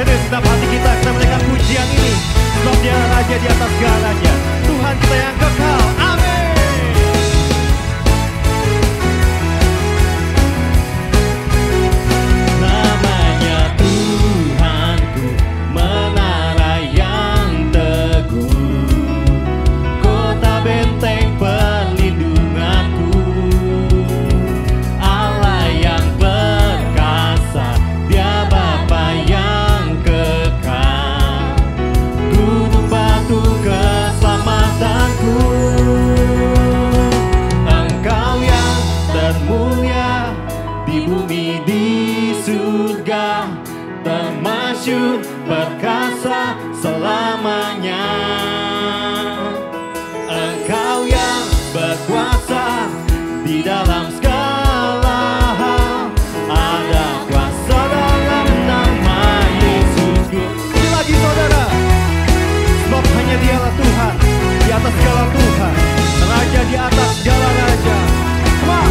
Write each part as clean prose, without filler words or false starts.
dari segenap hati kita menaikkan pujian ini. Sebab Dia Raja di atas segala raja, Tuhan kita yang kekal. Amin. Perkasa selamanya, Engkau yang berkuasa di dalam segala hal. Ada kuasa dalam nama Yesusku. Sekali lagi saudara, sebab hanya Dialah Tuhan di atas segala Tuhan, Raja di atas segala raja. Come on.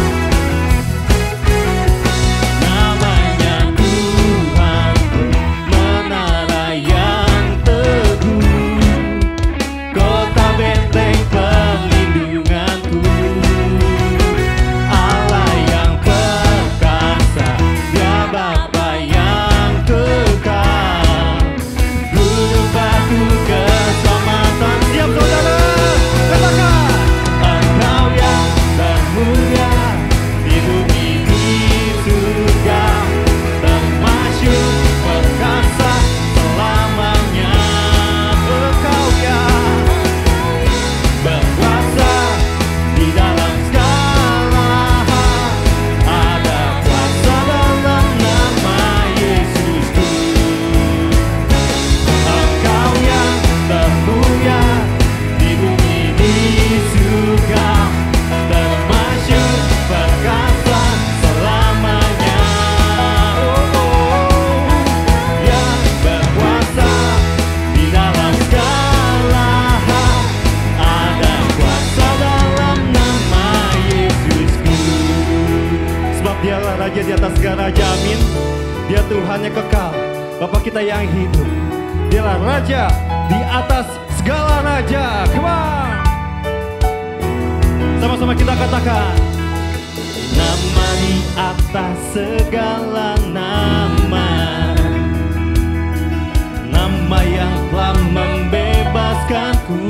Raja di atas segala raja, amin. Dia Tuhan yang kekal, Bapa kita yang hidup. Dialah Raja di atas segala raja. Come on. Sama-sama kita katakan, nama di atas segala nama, nama yang telah membebaskanku.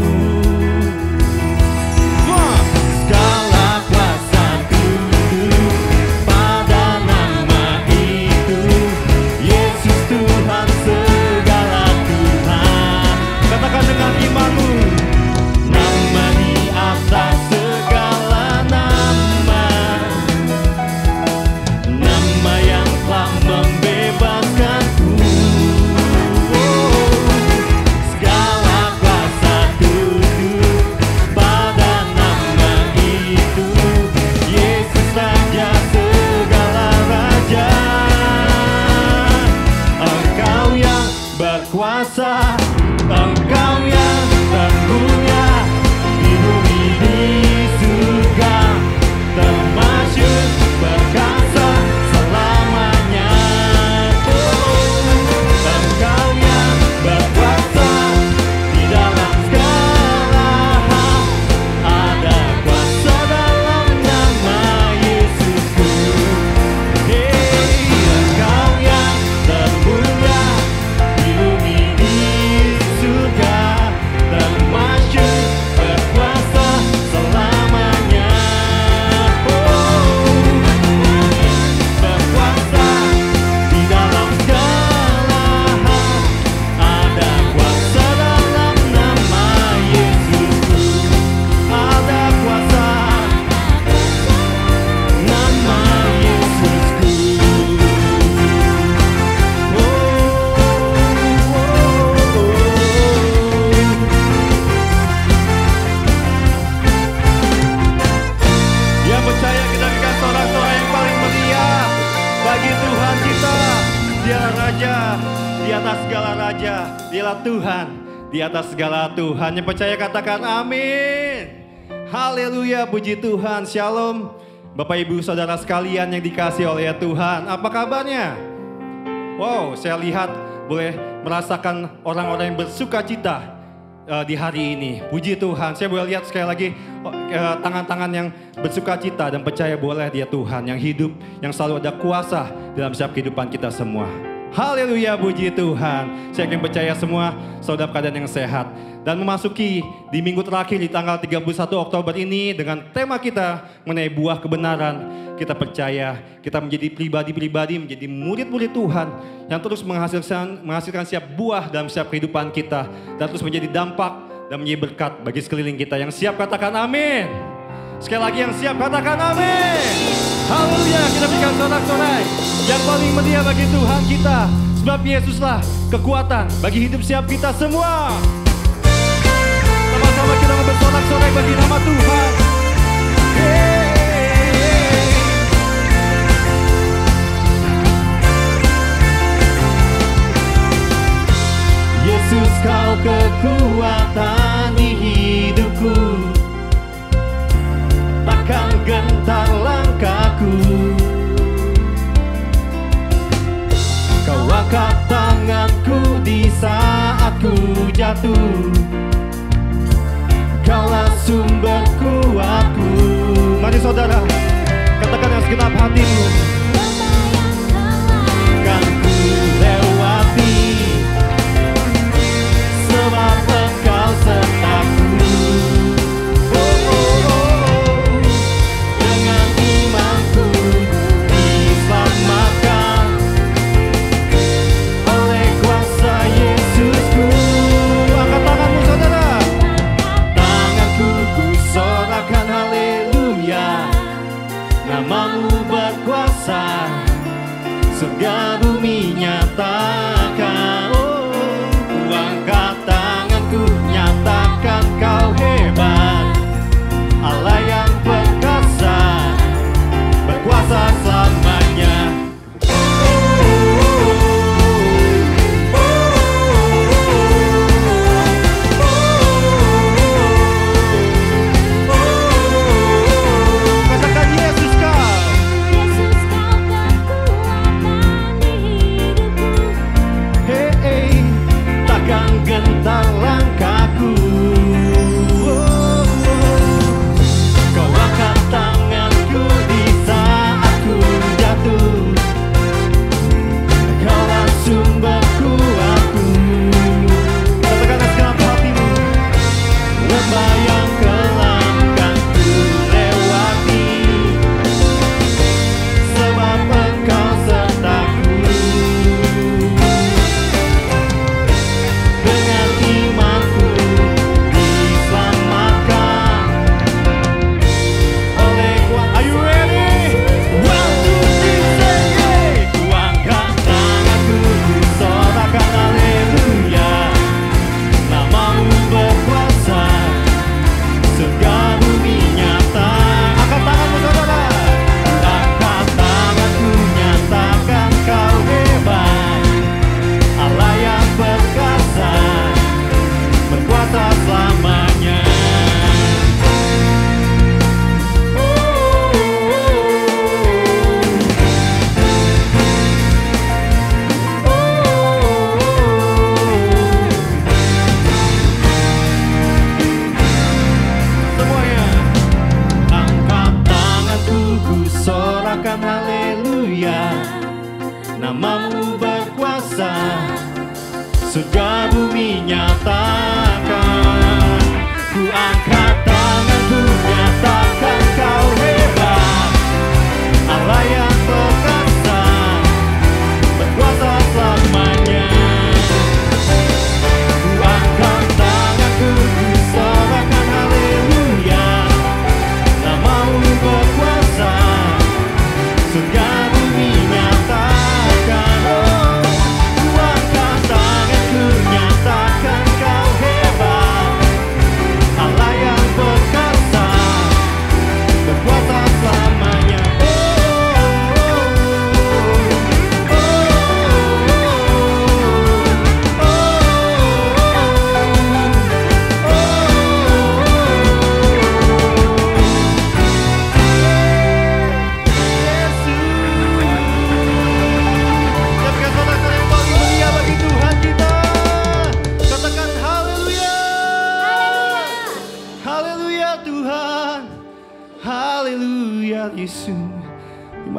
Dialah Tuhan di atas segala Tuhan. Yang percaya katakan amin. Haleluya, puji Tuhan. Shalom Bapak Ibu Saudara sekalian yang dikasihi oleh Tuhan. Apa kabarnya? Wow, saya lihat boleh merasakan orang-orang yang bersuka cita di hari ini. Puji Tuhan, saya boleh lihat sekali lagi tangan-tangan yang bersuka cita dan percaya boleh dia Tuhan yang hidup, yang selalu ada kuasa dalam setiap kehidupan kita semua. Haleluya, puji Tuhan. Saya yakin percaya semua saudara keadaan yang sehat. Dan memasuki di minggu terakhir di tanggal 31 Oktober ini dengan tema kita mengenai buah kebenaran. Kita percaya kita menjadi pribadi-pribadi, menjadi murid-murid Tuhan yang terus menghasilkan setiap buah dalam setiap kehidupan kita. Dan terus menjadi dampak dan menjadi berkat bagi sekeliling kita. Yang siap katakan amin. Sekali lagi yang siap katakan amin. Haleluya, kita berikan sorak-sorai yang paling meriah bagi Tuhan kita. Sebab Yesuslah kekuatan bagi hidup siap kita semua. Sama-sama kita bersorak-sorai bagi nama Tuhan. Yesus, kau kekuatan di hidupku, takkan gentar langkahku. Kau angkat tanganku di saat ku jatuh, Kaulah sumber kuatku. Mari saudara, katakan yang segenap hatimu. Kan ku lewati, sebab Engkau sertaku. Dengan imanku diselamatkan oleh kuasa Yesusku. Angkat tanganmu saudara. Tanganku ku sorakan haleluya, namamu berkuasa, surga bumi nyatakan. Ku angkat tanganku, nyatakan kau hebat, Allah yang perkasa, berkuasa selamanya. Katakan Yesus kau. Yesus kau kekuatan di hidupku. Hey, takkan gentar langkahku. Kau angkat tanganku di saat ku jatuh, Kaulah sumber kuatku. Katakan segenap hatimu. Lembah yang kelam kan ku lewati, sebab Engkau sertaku. Dengan imanku diselamatkan oleh kuasa. Are you ready? 1, 2, 3, say yeah. Ku angkat tanganku, ku sorakan haleluya, namamu berkuasa, surga bumi nyata. Angkat tanganmu saudara. Ku angkat tanganku, nyatakan kau hebat, Allah yang perkasa, berkuasa selamanya. Semuanya. Angkat tanganku, ku sorakan haleluya, namamu berkuasa, surga bumi nyatakan. Ku angkat tanganku, nyatakan kau hebat, Allah yang perkasa, berkuasa selamanya. Ku angkat tanganku, ku sorakan haleluya, namamu berkuasa, surga bumi nyatakan. Ku angkat tanganku, nyatakan kau hebat, Allah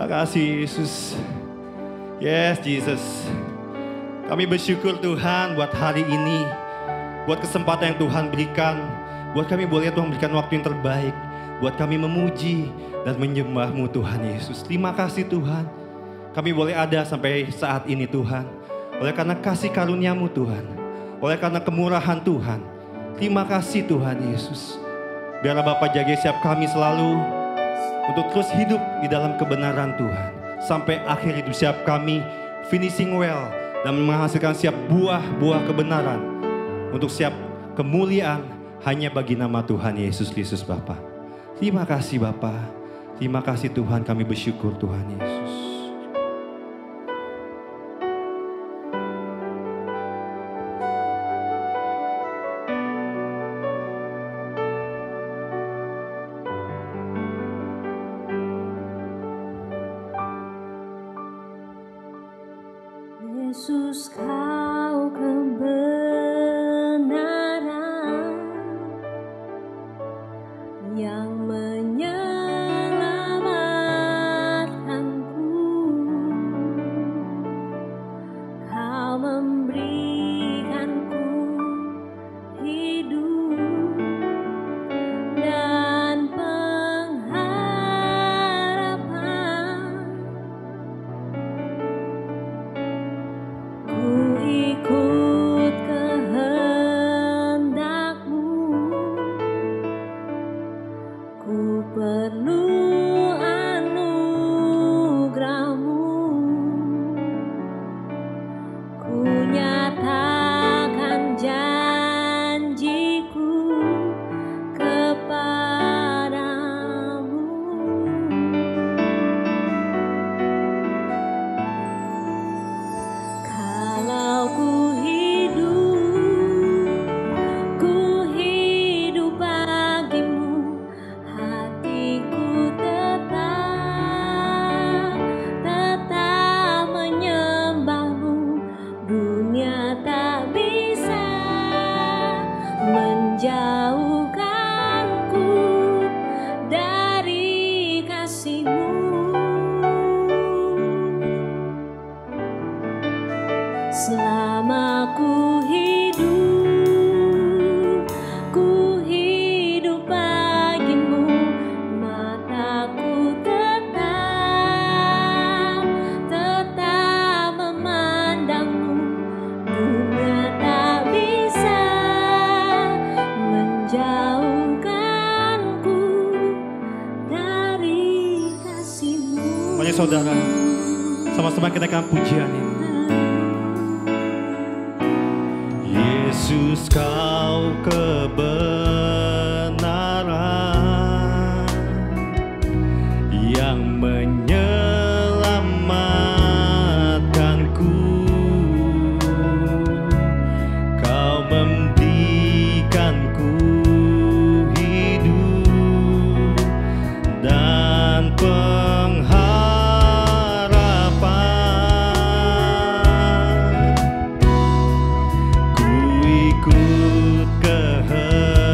Terima kasih Yesus. Yes Jesus. Kami bersyukur Tuhan buat hari ini, buat kesempatan yang Tuhan berikan, buat kami boleh Tuhan berikan waktu yang terbaik, buat kami memuji dan menyembah-Mu Tuhan Yesus. Terima kasih Tuhan, kami boleh ada sampai saat ini Tuhan, oleh karena kasih karunia-Mu Tuhan, oleh karena kemurahan Tuhan. Terima kasih Tuhan Yesus. Biarlah Bapa jaga setiap kami selalu untuk terus hidup di dalam kebenaran Tuhan, sampai akhir hidup setiap kami finishing well dan menghasilkan setiap buah-buah kebenaran untuk setiap kemuliaan hanya bagi nama Tuhan Yesus Kristus Bapa. Terima kasih Bapa. Terima kasih Tuhan, kami bersyukur Tuhan Yesus. Yesus, Kau kebenaran yang menyelamatkanku. Kau memberikanku hidup dan pengharapan. Ku ikut kehendak-Mu, ku perlu anugerah-Mu, ku nyatakan janji-Ku kepadamu. Kalau ku hidup bagimu, hatiku tetap menyembah-Mu. Dunia tak bisa menjauhkanku dari kasih-Mu. Selama ku hidup bagimu, mataku tetap memandang-Mu. Dunia tak bisa menjauhkanku dari kasih-Mu. Mari saudara, sama-sama kita akan pujian ini. Yesus, Kau kebenaran yang menyelamatkanku. Kau memberikanku hidup dan pengharapan. Ku ikut kehendak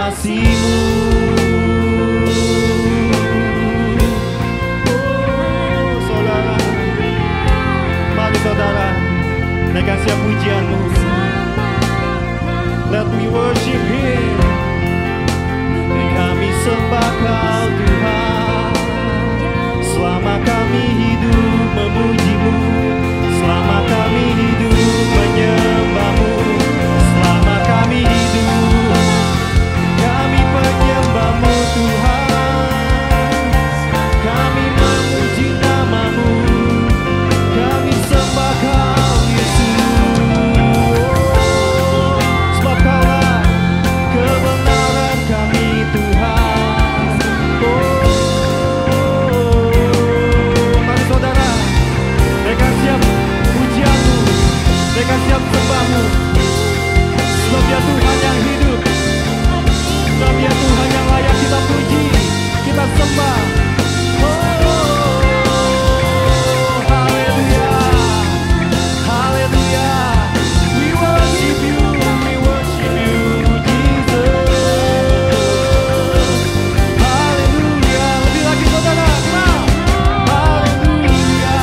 kasih-Mu. Saudara, mari saudara, naikkan siap pujian-Mu. Let me worship Him. Kami sembah Kau Tuhan. Selama kami hidup memuji-Mu, selama kami hidup menyembah-Mu, selama kami hidup kami penyembah-Mu Tuhan. Kami memuji nama-Mu, kami sembah Kau Yesus. Sebab Kaulah kebenaran kami Tuhan. Mari saudara, mereka siap pujian-Mu, mereka siap sembah-Mu. Sebab Dia Tuhan yang hidup, sebab Dia Tuhan yang layak kita puji, kita sembah. Haleluya, haleluya. We worship You, Jesus. Haleluya. Lebih lagi saudara, kenal. Haleluya,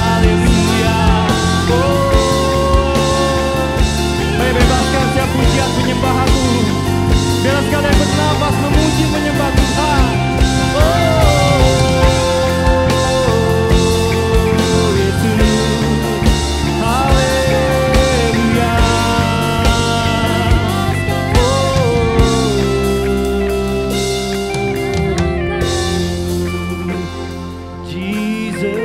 haleluya. Mari bebaskan siap pujian penyembahan-Mu. Biar sekalian bernapas memuji menyembah Tuhan. Yesus. Haleluya. Jesus.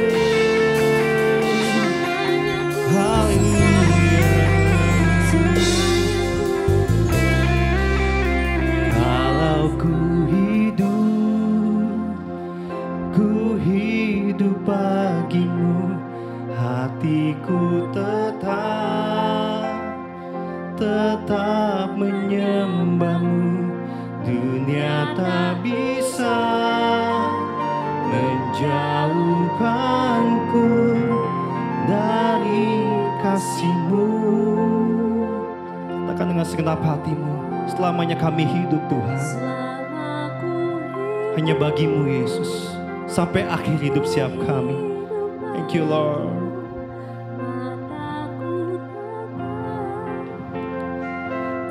Haleluya. Kalau ku hidup bagimu, hatiku tetap menyembah-Mu. Dunia tak bisa menjauhkanku dari kasih-Mu. Katakan dengan segenap hatimu, selamanya kami hidup Tuhan hanya bagi-Mu Yesus, sampai akhir hidup siap kami. Thank you Lord.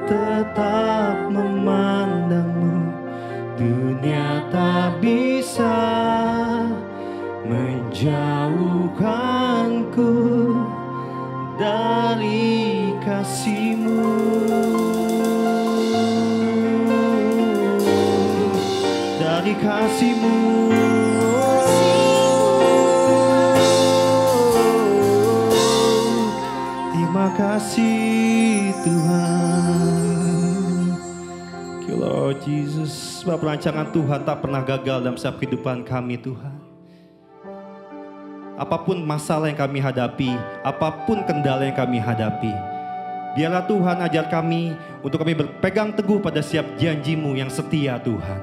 Tetap memandang-Mu, dunia tak bisa menjauhkanku dari kasih-Mu. Dari kasih-Mu. Terima kasih Tuhan. Thank you Lord Jesus. Sebab rancangan Tuhan tak pernah gagal dalam setiap kehidupan kami Tuhan. Apapun masalah yang kami hadapi, apapun kendala yang kami hadapi, biarlah Tuhan ajar kami untuk kami berpegang teguh pada setiap janji-Mu yang setia Tuhan.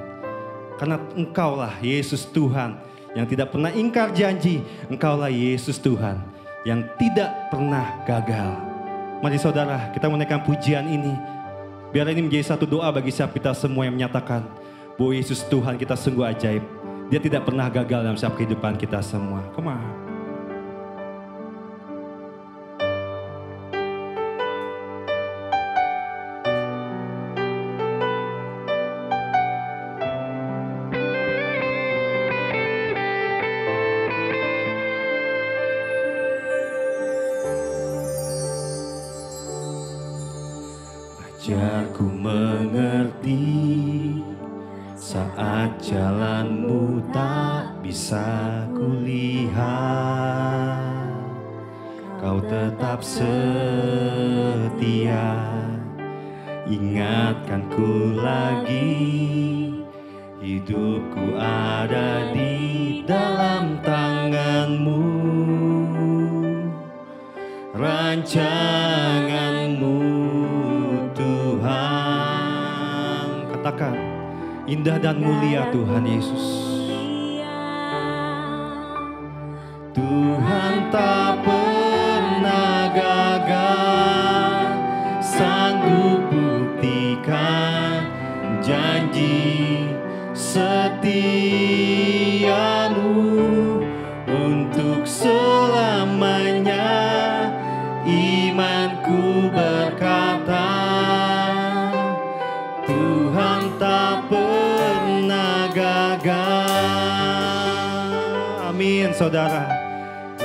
Karena Engkaulah Yesus Tuhan yang tidak pernah ingkar janji. Engkaulah Yesus Tuhan yang tidak pernah gagal. Mari saudara, kita menaikkan pujian ini. Biar ini menjadi satu doa bagi setiap kita semua yang menyatakan bahwa Yesus Tuhan kita sungguh ajaib. Dia tidak pernah gagal dalam setiap kehidupan kita semua. Come on. Ajarku mengerti saat jalan-Mu tak bisa kulihat. Kau tetap setia, ingatkanku lagi. Hidupku ada di dalam tangan-Mu, rancangan-Mu Tuhan. Katakan, indah dan mulia Tuhan Yesus. Tuhan tak pernah gagal, sanggup buktikan janji setiamu untuk selamanya. Imanku berkata, Tuhan tak pernah gagal. Amin saudara,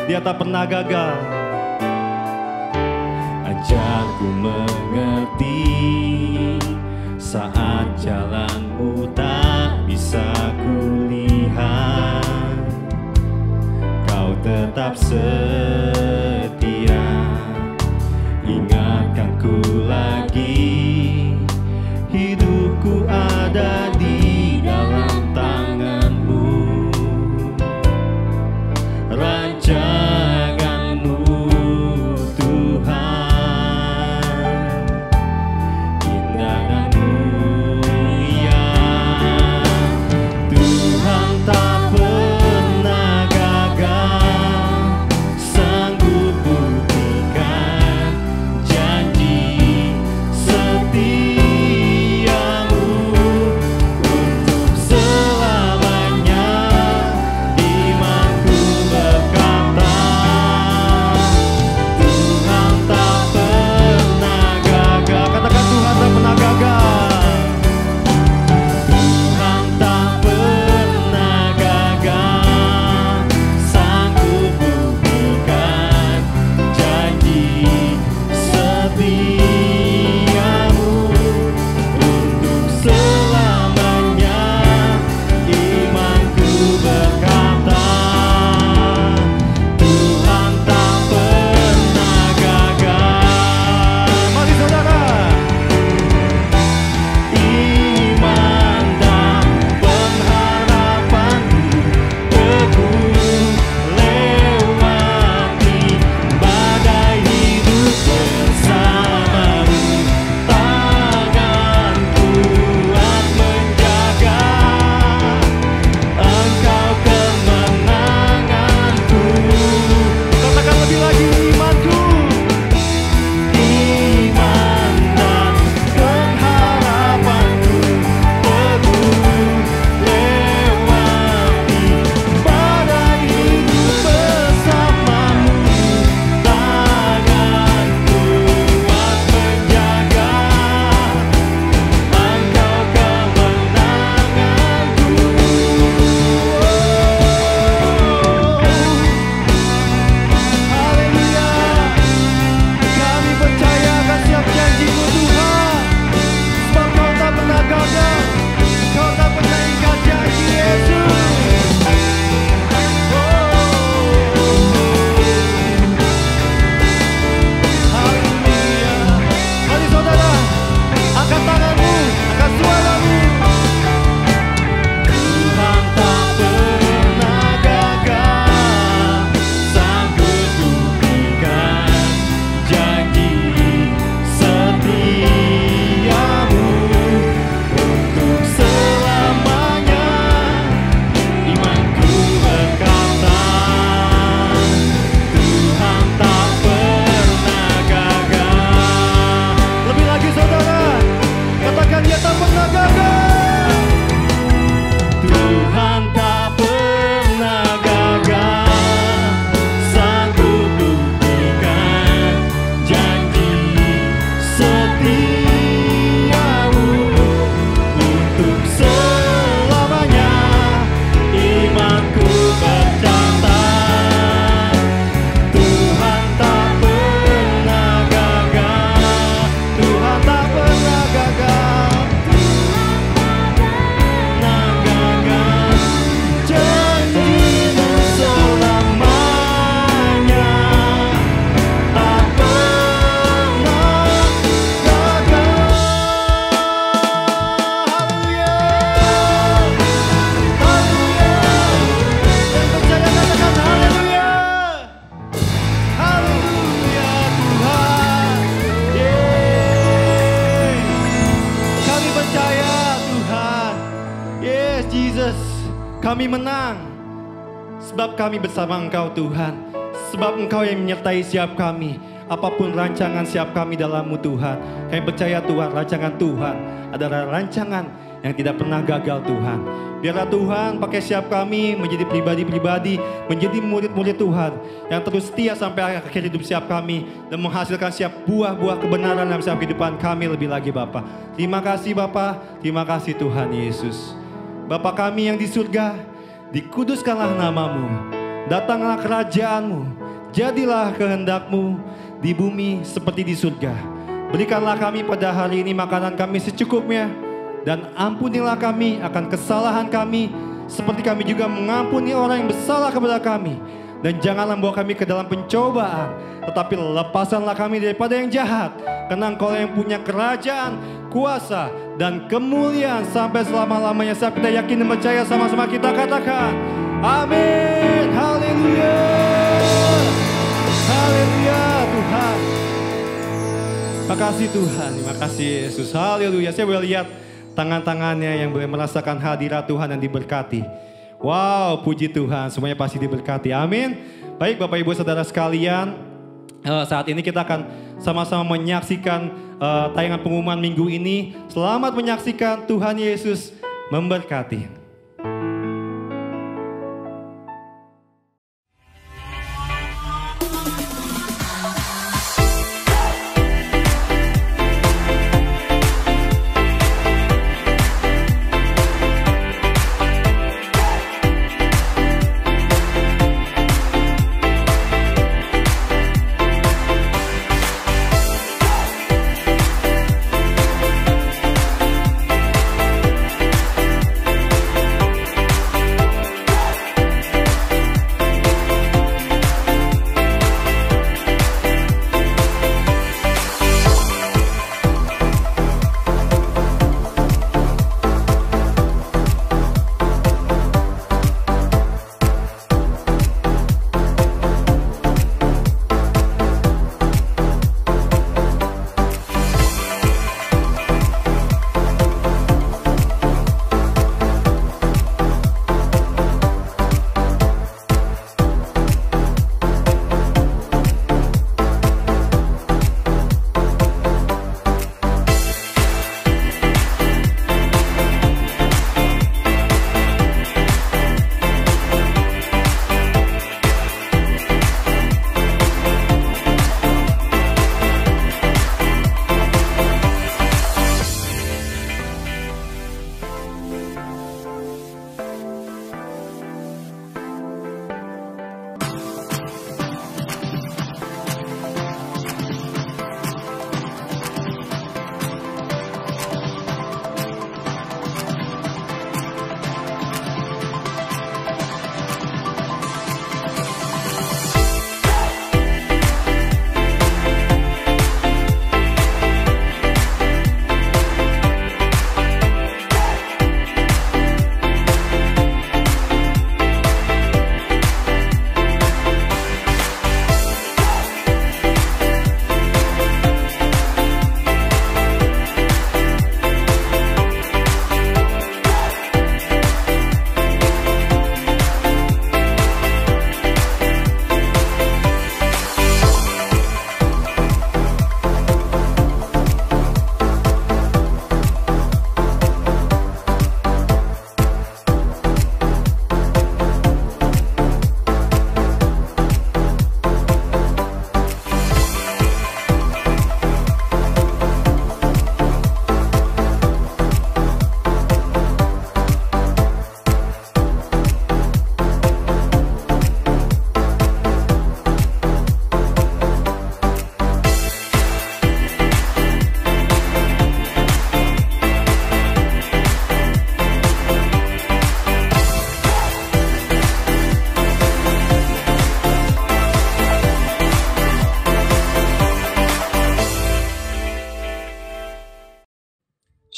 Dia tak pernah gagal. Ajarku mengerti saat jalanmu tak bisa kulihat, Kau tetap setia. Ingatkanku lagi, hidupku ada di dalam tangan-Mu. Rancangan-Mu Tuhan, indah dan mulia. Tuhan tak pernah gagal, sanggup buktikan janji setiamu untuk selamanya. Imanku berkata, Tuhan tak pernah gagal. Katakan Tuhan tak pernah gagal. Tuhan tak pernah gagal, sanggup buktikan janji setiamu untuk selamanya. Imanku berkata, Tuhan tak pernah gagal. Mari saudara, iman dan pengharapanku teguh lewati badai hidup bersamamu. Tangan kuat menjaga, Engkau kemenanganku. Katakan lebih lagi, imanku. Iman dan pengharapanku teguh lewati badai hidup bersamamu. Tangan kuat menjaga, Engkau kemenanganku. Haleluya. Kami percaya akan setiap janji-Mu Tuhan, sebab Kau tak pernah gagal. Kau tak pernah ingkar janji, Yesus. Haleluya. Mari saudara, angkat tanganmu, angkat suaramu. Tuhan tak pernah gagal, sanggup buktikan janji setiamu untuk selamanya. Imanku berkata, Tuhan tak pernah gagal. Lebih lagi saudara, katakan Dia tak pernah gagal. Tuhan tak pernah gagal, sanggup buktikan janji setiamu untuk selamanya. Imanku berkata, Tuhan tak pernah gagal. Tuhan tak pernah gagal. Janji-Mu selamanya, tak pernah gagal. Haleluya. Haleluya. Yang percaya katakan haleluya. Haleluya Tuhan. Yeay. Kami percaya Tuhan. Yes Jesus. Kami menang, sebab kami bersama Engkau Tuhan. Sebab Engkau yang menyertai setiap kami. Apapun rancangan setiap kami dalam-Mu Tuhan. Kami percaya Tuhan, rancangan Tuhan adalah rancangan yang tidak pernah gagal Tuhan. Biarlah Tuhan pakai setiap kami menjadi pribadi-pribadi, menjadi murid-murid Tuhan yang terus setia sampai akhir hidup setiap kami dan menghasilkan setiap buah-buah kebenaran dalam setiap kehidupan kami lebih lagi Bapa. Terima kasih Bapa, terima kasih Tuhan Yesus. Bapa kami yang di surga, dikuduskanlah namamu, datanglah kerajaanmu, jadilah kehendak-Mu di bumi seperti di surga. Berikanlah kami pada hari ini makanan kami secukupnya, dan ampunilah kami akan kesalahan kami, seperti kami juga mengampuni orang yang bersalah kepada kami. Dan janganlah membawa kami ke dalam pencobaan, tetapi lepaskanlah kami daripada yang jahat. Karena Engkau yang punya kerajaan, kuasa, dan kemuliaan sampai selama-lamanya. Saat kita yakin dan percaya, sama-sama kita katakan, amin. Haleluya. Haleluya Tuhan. Terima kasih Tuhan, terima kasih Yesus. Haleluya. Saya boleh lihat tangan-tangannya yang boleh merasakan hadirat Tuhan dan diberkati. Wow, puji Tuhan, semuanya pasti diberkati. Amin. Baik Bapak Ibu Saudara sekalian, saat ini kita akan sama-sama menyaksikan tayangan pengumuman minggu ini. Selamat menyaksikan, Tuhan Yesus memberkati.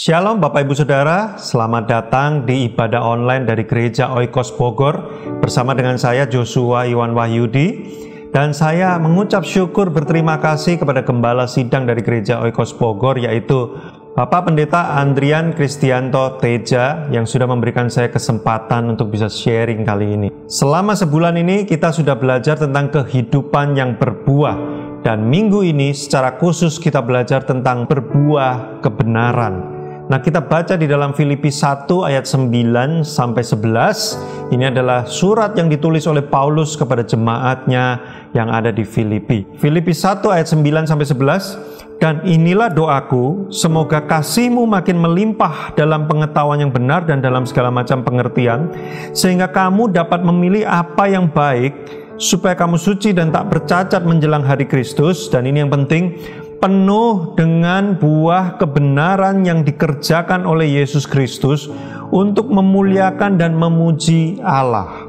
Shalom Bapak Ibu Saudara, selamat datang di ibadah online dari Gereja Oikos Bogor bersama dengan saya Joshua Iwan Wahyudi, dan saya mengucap syukur berterima kasih kepada Gembala Sidang dari Gereja Oikos Bogor, yaitu Bapak Pendeta Andrian Kristianto Teja, yang sudah memberikan saya kesempatan untuk bisa sharing kali ini. Selama sebulan ini kita sudah belajar tentang kehidupan yang berbuah, dan minggu ini secara khusus kita belajar tentang berbuah kebenaran. Nah, kita baca di dalam Filipi 1 ayat 9 sampai 11. Ini adalah surat yang ditulis oleh Paulus kepada jemaatnya yang ada di Filipi. Filipi 1 ayat 9 sampai 11. Dan inilah doaku, semoga kasihmu makin melimpah dalam pengetahuan yang benar dan dalam segala macam pengertian, sehingga kamu dapat memilih apa yang baik, supaya kamu suci dan tak bercacat menjelang hari Kristus. Dan ini yang penting, penuh dengan buah kebenaran yang dikerjakan oleh Yesus Kristus untuk memuliakan dan memuji Allah.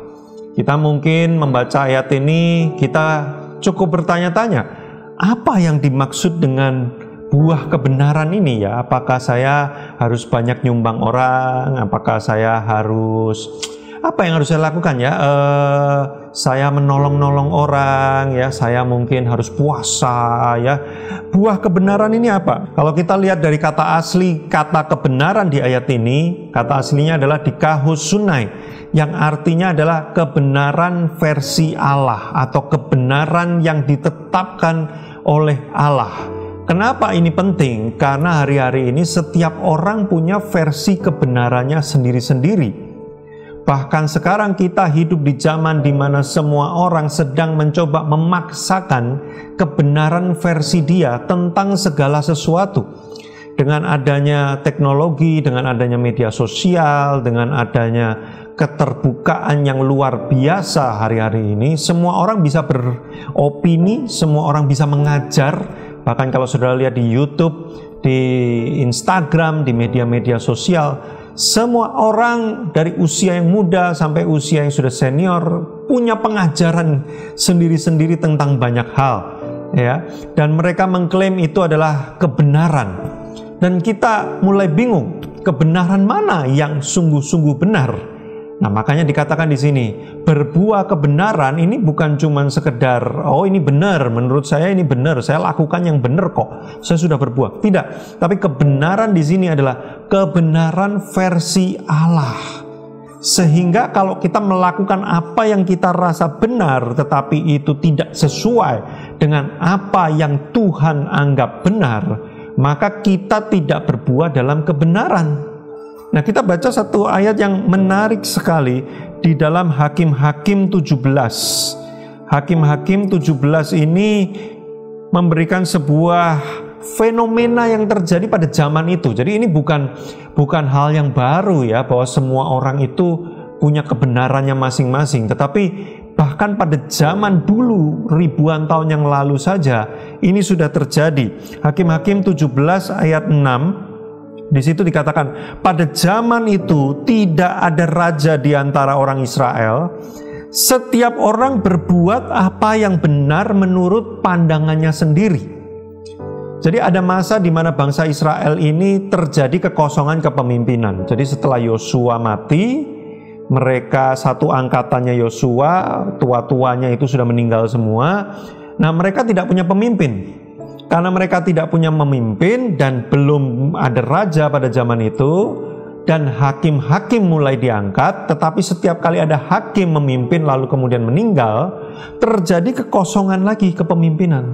Kita mungkin membaca ayat ini, kita cukup bertanya-tanya, apa yang dimaksud dengan buah kebenaran ini ya? Apakah saya harus banyak nyumbang orang? Apakah saya harus... apa yang harus saya lakukan ya? Saya menolong-nolong orang ya, saya mungkin harus puasa ya. Buah kebenaran ini apa? Kalau kita lihat dari kata asli, kata kebenaran di ayat ini, kata aslinya adalah dikahus sunai, yang artinya adalah kebenaran versi Allah atau kebenaran yang ditetapkan oleh Allah. Kenapa ini penting? Karena hari-hari ini setiap orang punya versi kebenarannya sendiri-sendiri. Bahkan sekarang kita hidup di zaman di mana semua orang sedang mencoba memaksakan kebenaran versi dia tentang segala sesuatu. Dengan adanya teknologi, dengan adanya media sosial, dengan adanya keterbukaan yang luar biasa hari-hari ini, semua orang bisa beropini, semua orang bisa mengajar. Bahkan kalau saudara lihat di YouTube, di Instagram, di media-media sosial, semua orang dari usia yang muda sampai usia yang sudah senior punya pengajaran sendiri-sendiri tentang banyak hal, ya. Dan mereka mengklaim itu adalah kebenaran. Dan kita mulai bingung, kebenaran mana yang sungguh-sungguh benar? Nah, makanya dikatakan di sini, berbuah kebenaran ini bukan cuma sekedar, oh ini benar, menurut saya ini benar, saya lakukan yang benar kok, saya sudah berbuah. Tidak, tapi kebenaran di sini adalah kebenaran versi Allah. Sehingga kalau kita melakukan apa yang kita rasa benar, tetapi itu tidak sesuai dengan apa yang Tuhan anggap benar, maka kita tidak berbuah dalam kebenaran. Nah, kita baca satu ayat yang menarik sekali di dalam Hakim-Hakim 17. Hakim-Hakim 17 ini memberikan sebuah fenomena yang terjadi pada zaman itu. Jadi ini bukan hal yang baru ya, bahwa semua orang itu punya kebenarannya masing-masing. Tetapi bahkan pada zaman dulu, ribuan tahun yang lalu saja, ini sudah terjadi. Hakim-Hakim 17 ayat 6. Di situ dikatakan, pada zaman itu tidak ada raja di antara orang Israel. Setiap orang berbuat apa yang benar menurut pandangannya sendiri. Jadi ada masa di mana bangsa Israel ini terjadi kekosongan kepemimpinan. Jadi setelah Yosua mati, mereka satu angkatannya Yosua, tua-tuanya itu sudah meninggal semua. Nah, mereka tidak punya pemimpin. Karena mereka tidak punya pemimpin dan belum ada raja pada zaman itu, dan hakim-hakim mulai diangkat, tetapi setiap kali ada hakim memimpin lalu kemudian meninggal, terjadi kekosongan lagi kepemimpinan.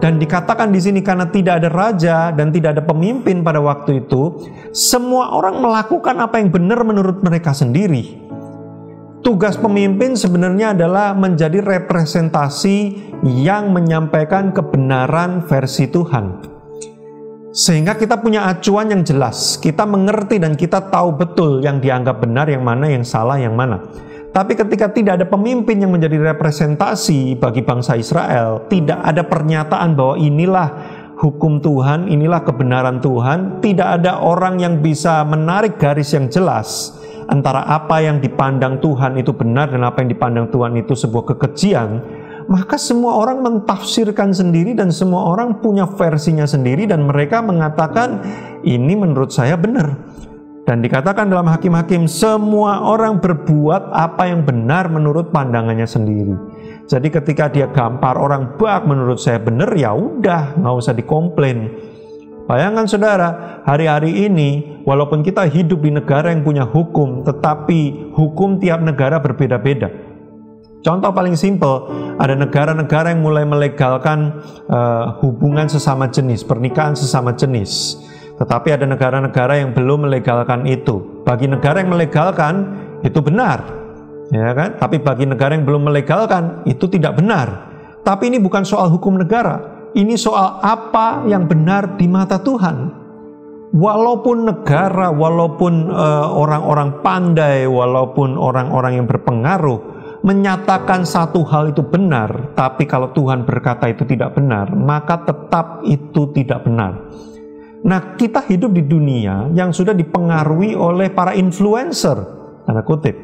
Dan dikatakan di sini karena tidak ada raja dan tidak ada pemimpin pada waktu itu, semua orang melakukan apa yang benar menurut mereka sendiri. Tugas pemimpin sebenarnya adalah menjadi representasi yang menyampaikan kebenaran versi Tuhan. Sehingga kita punya acuan yang jelas, kita mengerti dan kita tahu betul yang dianggap benar, yang mana yang salah, yang mana. Tapi ketika tidak ada pemimpin yang menjadi representasi bagi bangsa Israel, tidak ada pernyataan bahwa inilah hukum Tuhan, inilah kebenaran Tuhan, tidak ada orang yang bisa menarik garis yang jelas antara apa yang dipandang Tuhan itu benar dan apa yang dipandang Tuhan itu sebuah kekejian, maka semua orang mentafsirkan sendiri dan semua orang punya versinya sendiri dan mereka mengatakan ini menurut saya benar. Dan dikatakan dalam Hakim-Hakim, semua orang berbuat apa yang benar menurut pandangannya sendiri. Jadi ketika dia gampar orang, bak menurut saya benar, ya udah, nggak usah dikomplain. Bayangkan saudara, hari-hari ini walaupun kita hidup di negara yang punya hukum, tetapi hukum tiap negara berbeda-beda. Contoh paling simpel, ada negara-negara yang mulai melegalkan hubungan sesama jenis, pernikahan sesama jenis. Tetapi ada negara-negara yang belum melegalkan itu. Bagi negara yang melegalkan, itu benar. Ya kan? Tapi bagi negara yang belum melegalkan, itu tidak benar. Tapi ini bukan soal hukum negara. Ini soal apa yang benar di mata Tuhan. Walaupun negara, walaupun orang-orang pandai, walaupun orang-orang yang berpengaruh menyatakan satu hal itu benar, tapi kalau Tuhan berkata itu tidak benar, maka tetap itu tidak benar. Nah, kita hidup di dunia yang sudah dipengaruhi oleh para influencer, tanda kutip.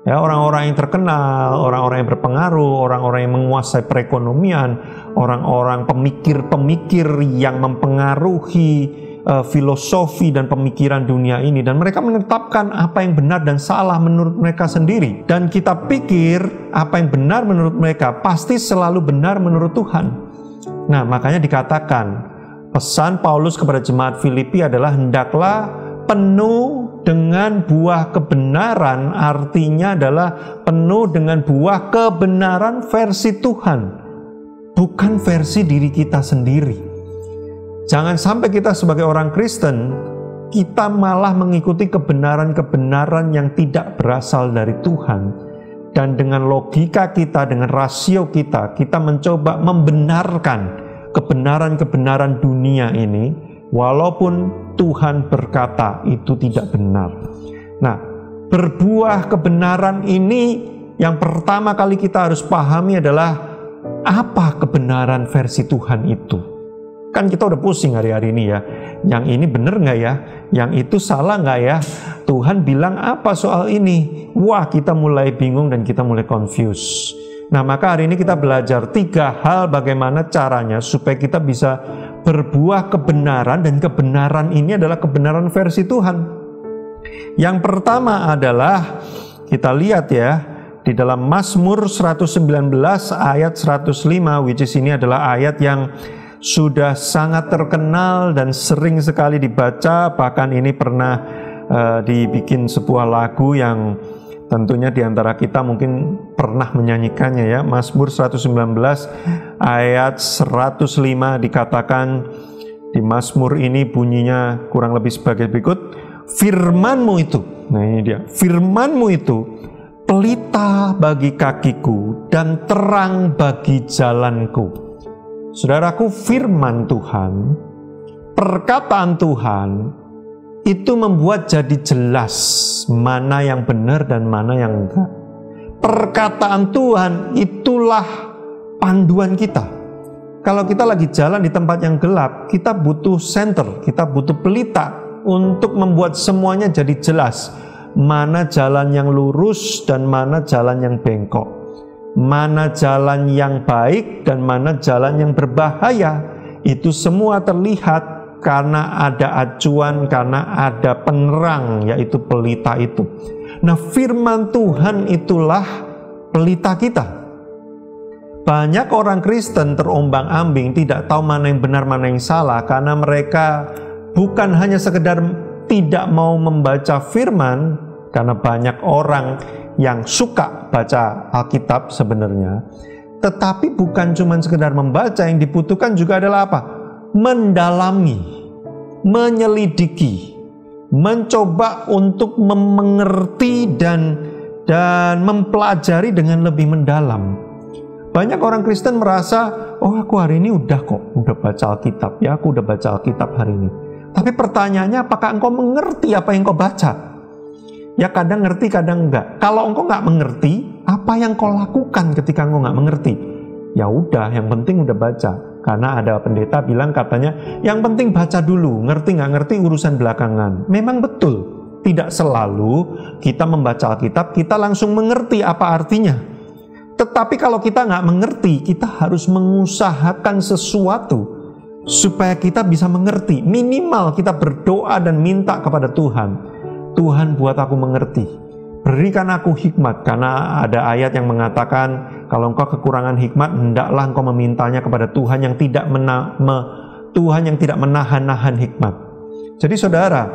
Ya, orang-orang yang terkenal, orang-orang yang berpengaruh, orang-orang yang menguasai perekonomian, orang-orang pemikir-pemikir yang mempengaruhi filosofi dan pemikiran dunia ini, dan mereka menetapkan apa yang benar dan salah menurut mereka sendiri, dan kita pikir apa yang benar menurut mereka pasti selalu benar menurut Tuhan. Nah, makanya dikatakan pesan Paulus kepada jemaat Filipi adalah hendaklah penuh dengan buah kebenaran, artinya adalah penuh dengan buah kebenaran versi Tuhan, bukan versi diri kita sendiri. Jangan sampai kita sebagai orang Kristen, kita malah mengikuti kebenaran-kebenaran yang tidak berasal dari Tuhan. Dan dengan logika kita, dengan rasio kita, kita mencoba membenarkan kebenaran-kebenaran dunia ini, walaupun Tuhan berkata itu tidak benar. Nah, berbuah kebenaran ini yang pertama kali kita harus pahami adalah apa kebenaran versi Tuhan itu. Kan kita udah pusing hari-hari ini ya, yang ini bener nggak ya, yang itu salah nggak ya, Tuhan bilang apa soal ini. Wah, kita mulai bingung dan kita mulai confused. Nah, maka hari ini kita belajar 3 hal bagaimana caranya supaya kita bisa berbuah kebenaran, dan kebenaran ini adalah kebenaran versi Tuhan. Yang pertama adalah, kita lihat ya, di dalam Mazmur 119 ayat 105, which is ini adalah ayat yang sudah sangat terkenal dan sering sekali dibaca, bahkan ini pernah dibikin sebuah lagu yang tentunya diantara kita mungkin pernah menyanyikannya ya. Mazmur 119 ayat 105 dikatakan di Mazmur ini bunyinya kurang lebih sebagai berikut, firman-Mu itu, nah ini dia, firman-Mu itu pelita bagi kakiku dan terang bagi jalanku. Saudaraku, firman Tuhan, perkataan Tuhan itu membuat jadi jelas mana yang benar dan mana yang enggak. Perkataan Tuhan itulah panduan kita. Kalau kita lagi jalan di tempat yang gelap, kita butuh senter, kita butuh pelita untuk membuat semuanya jadi jelas. Mana jalan yang lurus dan mana jalan yang bengkok. Mana jalan yang baik dan mana jalan yang berbahaya. Itu semua terlihat karena ada acuan, karena ada penerang, yaitu pelita itu. Nah, firman Tuhan itulah pelita kita. Banyak orang Kristen terombang-ambing, tidak tahu mana yang benar, mana yang salah, karena mereka bukan hanya sekedar tidak mau membaca firman, karena banyak orang yang suka baca Alkitab sebenarnya, tetapi bukan cuma sekedar membaca, yang dibutuhkan juga adalah apa? Mendalami, menyelidiki, mencoba untuk mengerti dan mempelajari dengan lebih mendalam. Banyak orang Kristen merasa, oh aku hari ini udah baca Alkitab ya, aku udah baca Alkitab hari ini. Tapi pertanyaannya, apakah engkau mengerti apa yang kau baca? Ya kadang ngerti, kadang enggak. Kalau engkau nggak mengerti, apa yang kau lakukan ketika engkau nggak mengerti? Ya udah, yang penting udah baca. Karena ada pendeta bilang katanya, yang penting baca dulu, ngerti nggak ngerti urusan belakangan. Memang betul, tidak selalu kita membaca Alkitab, kita langsung mengerti apa artinya. Tetapi kalau kita nggak mengerti, kita harus mengusahakan sesuatu supaya kita bisa mengerti. Minimal kita berdoa dan minta kepada Tuhan. Tuhan, buat aku mengerti, berikan aku hikmat, karena ada ayat yang mengatakan kalau engkau kekurangan hikmat, hendaklah engkau memintanya kepada Tuhan yang tidak menahan-nahan hikmat. Jadi saudara,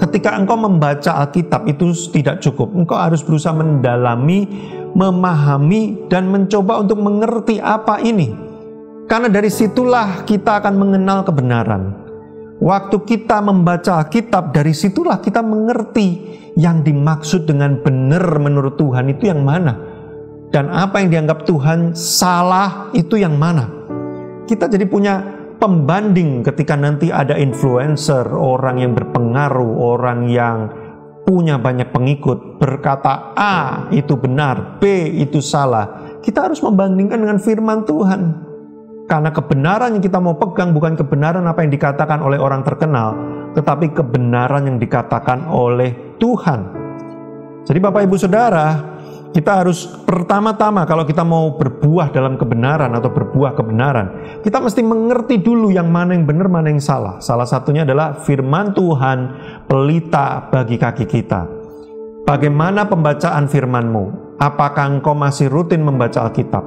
ketika engkau membaca Alkitab itu tidak cukup, engkau harus berusaha mendalami, memahami, dan mencoba untuk mengerti apa ini, karena dari situlah kita akan mengenal kebenaran. Waktu kita membaca Alkitab, dari situlah kita mengerti yang dimaksud dengan benar menurut Tuhan itu yang mana. Dan apa yang dianggap Tuhan salah itu yang mana. Kita jadi punya pembanding ketika nanti ada influencer, orang yang berpengaruh, orang yang punya banyak pengikut, berkata A itu benar, B itu salah. Kita harus membandingkan dengan firman Tuhan. Karena kebenaran yang kita mau pegang bukan kebenaran apa yang dikatakan oleh orang terkenal, tetapi kebenaran yang dikatakan oleh Tuhan. Jadi Bapak Ibu Saudara, kita harus pertama-tama kalau kita mau berbuah dalam kebenaran atau berbuah kebenaran, kita mesti mengerti dulu yang mana yang benar, mana yang salah. Salah satunya adalah firman Tuhan, pelita bagi kaki kita. Bagaimana pembacaan firman-Mu? Apakah engkau masih rutin membaca Alkitab?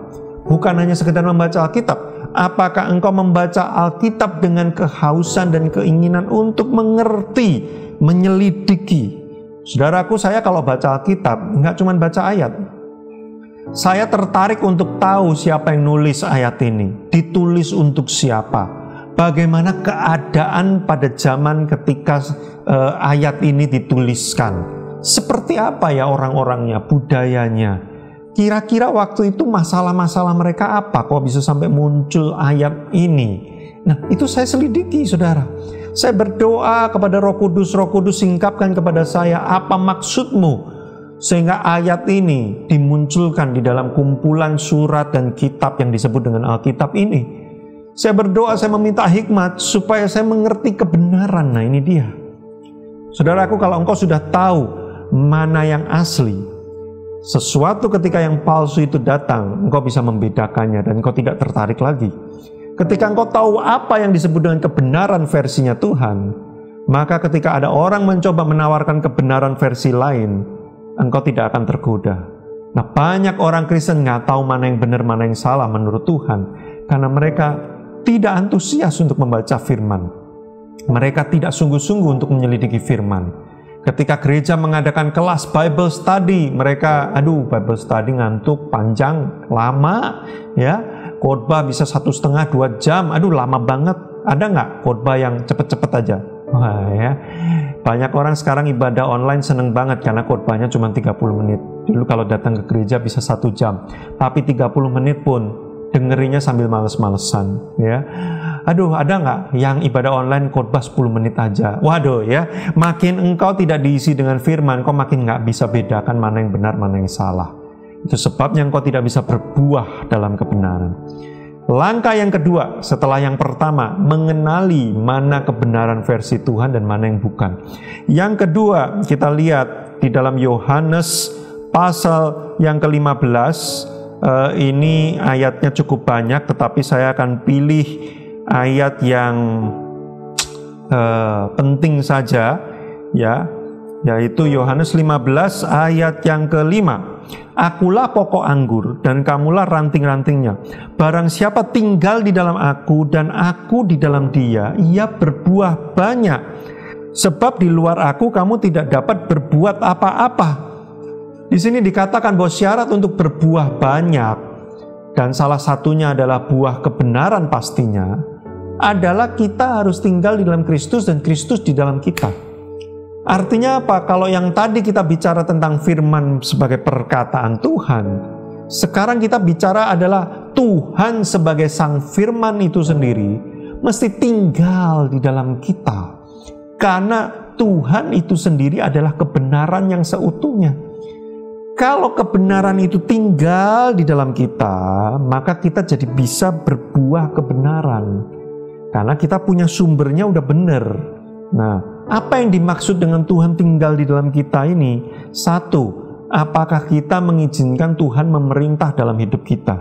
Bukan hanya sekedar membaca Alkitab, apakah engkau membaca Alkitab dengan kehausan dan keinginan untuk mengerti, menyelidiki? Saudaraku, saya kalau baca Alkitab, nggak cuma baca ayat. Saya tertarik untuk tahu siapa yang nulis ayat ini, ditulis untuk siapa, bagaimana keadaan pada zaman ketika ayat ini dituliskan, seperti apa ya orang-orangnya, budayanya. Kira-kira waktu itu masalah-masalah mereka apa? Kok bisa sampai muncul ayat ini? Nah, itu saya selidiki, saudara. Saya berdoa kepada Roh Kudus singkapkan kepada saya apa maksud-Mu, sehingga ayat ini dimunculkan di dalam kumpulan surat dan kitab yang disebut dengan Alkitab ini. Saya berdoa, saya meminta hikmat supaya saya mengerti kebenaran. Nah, ini dia. Saudaraku, kalau engkau sudah tahu mana yang asli, sesuatu ketika yang palsu itu datang, engkau bisa membedakannya dan engkau tidak tertarik lagi. Ketika engkau tahu apa yang disebut dengan kebenaran versinya Tuhan, maka ketika ada orang mencoba menawarkan kebenaran versi lain, engkau tidak akan tergoda. Nah, banyak orang Kristen nggak tahu mana yang benar, mana yang salah menurut Tuhan, karena mereka tidak antusias untuk membaca firman. Mereka tidak sungguh-sungguh untuk menyelidiki firman. Ketika gereja mengadakan kelas Bible Study, mereka, Bible Study ngantuk, panjang, lama, ya, khotbah bisa 1,5-2 jam, lama banget. Ada nggak khotbah yang cepet-cepet aja? Wah, ya, banyak orang sekarang ibadah online seneng banget karena khotbahnya cuma 30 menit. Dulu kalau datang ke gereja bisa 1 jam, tapi 30 menit pun dengerinnya sambil males-malesan, ya. Ada nggak yang ibadah online khotbah 10 menit aja? Waduh, ya, makin engkau tidak diisi dengan firman, kau makin nggak bisa bedakan mana yang benar, mana yang salah. Itu sebabnya engkau tidak bisa berbuah dalam kebenaran. Langkah yang kedua setelah yang pertama, mengenali mana kebenaran versi Tuhan dan mana yang bukan. Yang kedua, kita lihat di dalam Yohanes pasal yang ke-15, ini ayatnya cukup banyak, tetapi saya akan pilih ayat yang penting saja, ya, yaitu Yohanes 15 ayat yang ke-5. Akulah pokok anggur dan kamulah ranting-rantingnya. Barang siapa tinggal di dalam aku dan aku di dalam dia, ia berbuah banyak. Sebab di luar aku kamu tidak dapat berbuat apa-apa. Di sini dikatakan bahwa syarat untuk berbuah banyak, dan salah satunya adalah buah kebenaran pastinya, adalah kita harus tinggal di dalam Kristus dan Kristus di dalam kita. Artinya apa? Kalau yang tadi kita bicara tentang firman sebagai perkataan Tuhan, sekarang kita bicara adalah Tuhan sebagai sang firman itu sendiri mesti tinggal di dalam kita. Karena Tuhan itu sendiri adalah kebenaran yang seutuhnya. Kalau kebenaran itu tinggal di dalam kita, maka kita jadi bisa berbuah kebenaran. Karena kita punya sumbernya udah benar. Nah, apa yang dimaksud dengan Tuhan tinggal di dalam kita ini? Satu, apakah kita mengizinkan Tuhan memerintah dalam hidup kita?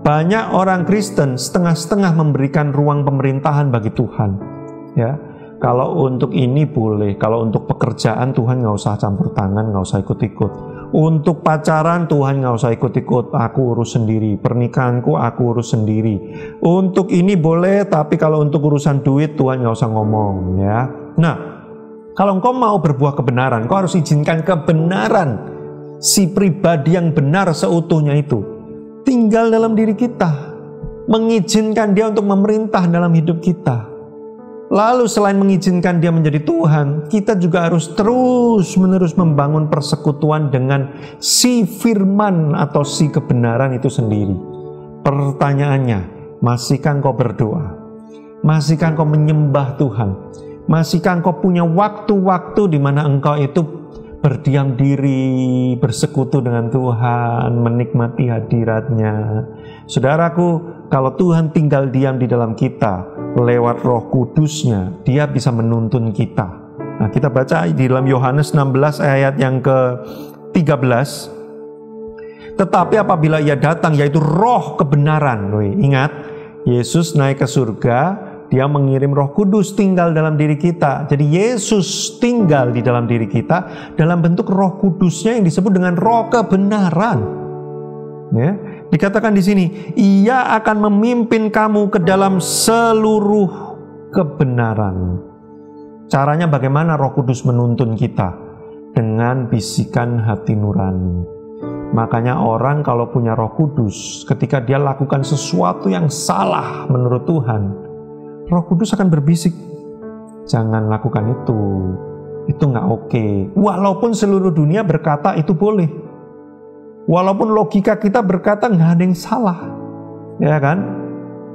Banyak orang Kristen setengah-setengah memberikan ruang pemerintahan bagi Tuhan. Ya, kalau untuk ini boleh, kalau untuk pekerjaan Tuhan nggak usah campur tangan, nggak usah ikut-ikut. Untuk pacaran Tuhan nggak usah ikut-ikut, aku urus sendiri. Pernikahanku aku urus sendiri. Untuk ini boleh, tapi kalau untuk urusan duit Tuhan nggak usah ngomong, ya. Nah, kalau engkau mau berbuah kebenaran, engkau harus izinkan kebenaran si pribadi yang benar seutuhnya itu tinggal dalam diri kita, mengizinkan dia untuk memerintah dalam hidup kita. Lalu selain mengizinkan dia menjadi Tuhan, kita juga harus terus-menerus membangun persekutuan dengan si firman atau si kebenaran itu sendiri. Pertanyaannya, masihkah engkau berdoa? Masihkah engkau menyembah Tuhan? Masihkah engkau punya waktu-waktu di mana engkau itu berdiam diri, bersekutu dengan Tuhan, menikmati hadirat-Nya? Saudaraku, kalau Tuhan tinggal diam di dalam kita lewat Roh Kudus-Nya, Dia bisa menuntun kita. Nah, kita baca di dalam Yohanes 16 ayat yang ke-13. Tetapi apabila Ia datang, yaitu Roh kebenaran. Ingat, Yesus naik ke surga, Dia mengirim Roh Kudus tinggal dalam diri kita. Jadi Yesus tinggal di dalam diri kita dalam bentuk Roh Kudus-Nya yang disebut dengan Roh kebenaran. Ya, dikatakan di sini, Ia akan memimpin kamu ke dalam seluruh kebenaran. Caranya bagaimana Roh Kudus menuntun kita? Dengan bisikan hati nurani. Makanya orang kalau punya Roh Kudus, ketika dia lakukan sesuatu yang salah menurut Tuhan, Roh Kudus akan berbisik, jangan lakukan itu nggak oke. Walaupun seluruh dunia berkata itu boleh, walaupun logika kita berkata nggak ada yang salah, ya kan?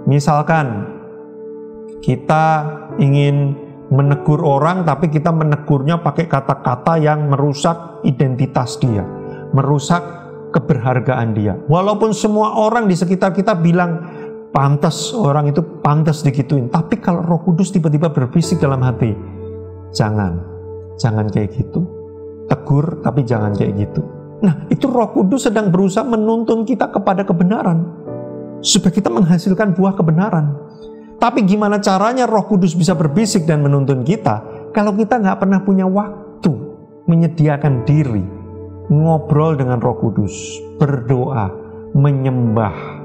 Misalkan kita ingin menegur orang, tapi kita menegurnya pakai kata-kata yang merusak identitas dia, merusak keberhargaan dia. Walaupun semua orang di sekitar kita bilang pantas, orang itu pantas digituin, tapi kalau Roh Kudus tiba-tiba berbisik dalam hati, jangan kayak gitu. Tegur, tapi jangan kayak gitu. Nah, itu Roh Kudus sedang berusaha menuntun kita kepada kebenaran, supaya kita menghasilkan buah kebenaran. Tapi gimana caranya Roh Kudus bisa berbisik dan menuntun kita, kalau kita nggak pernah punya waktu menyediakan diri, ngobrol dengan Roh Kudus, berdoa, menyembah.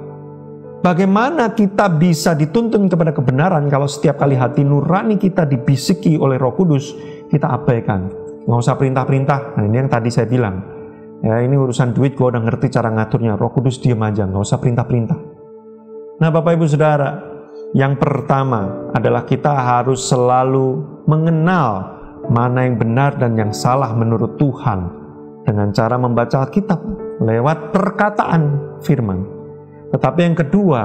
Bagaimana kita bisa dituntun kepada kebenaran kalau setiap kali hati nurani kita dibisiki oleh Roh Kudus, kita abaikan? Nggak usah perintah-perintah. Nah, ini yang tadi saya bilang. Ya, ini urusan duit, gue udah ngerti cara ngaturnya. Roh Kudus diam aja, nggak usah perintah-perintah. Nah, Bapak Ibu Saudara, yang pertama adalah kita harus selalu mengenal mana yang benar dan yang salah menurut Tuhan dengan cara membaca Alkitab lewat perkataan firman. Tetapi yang kedua,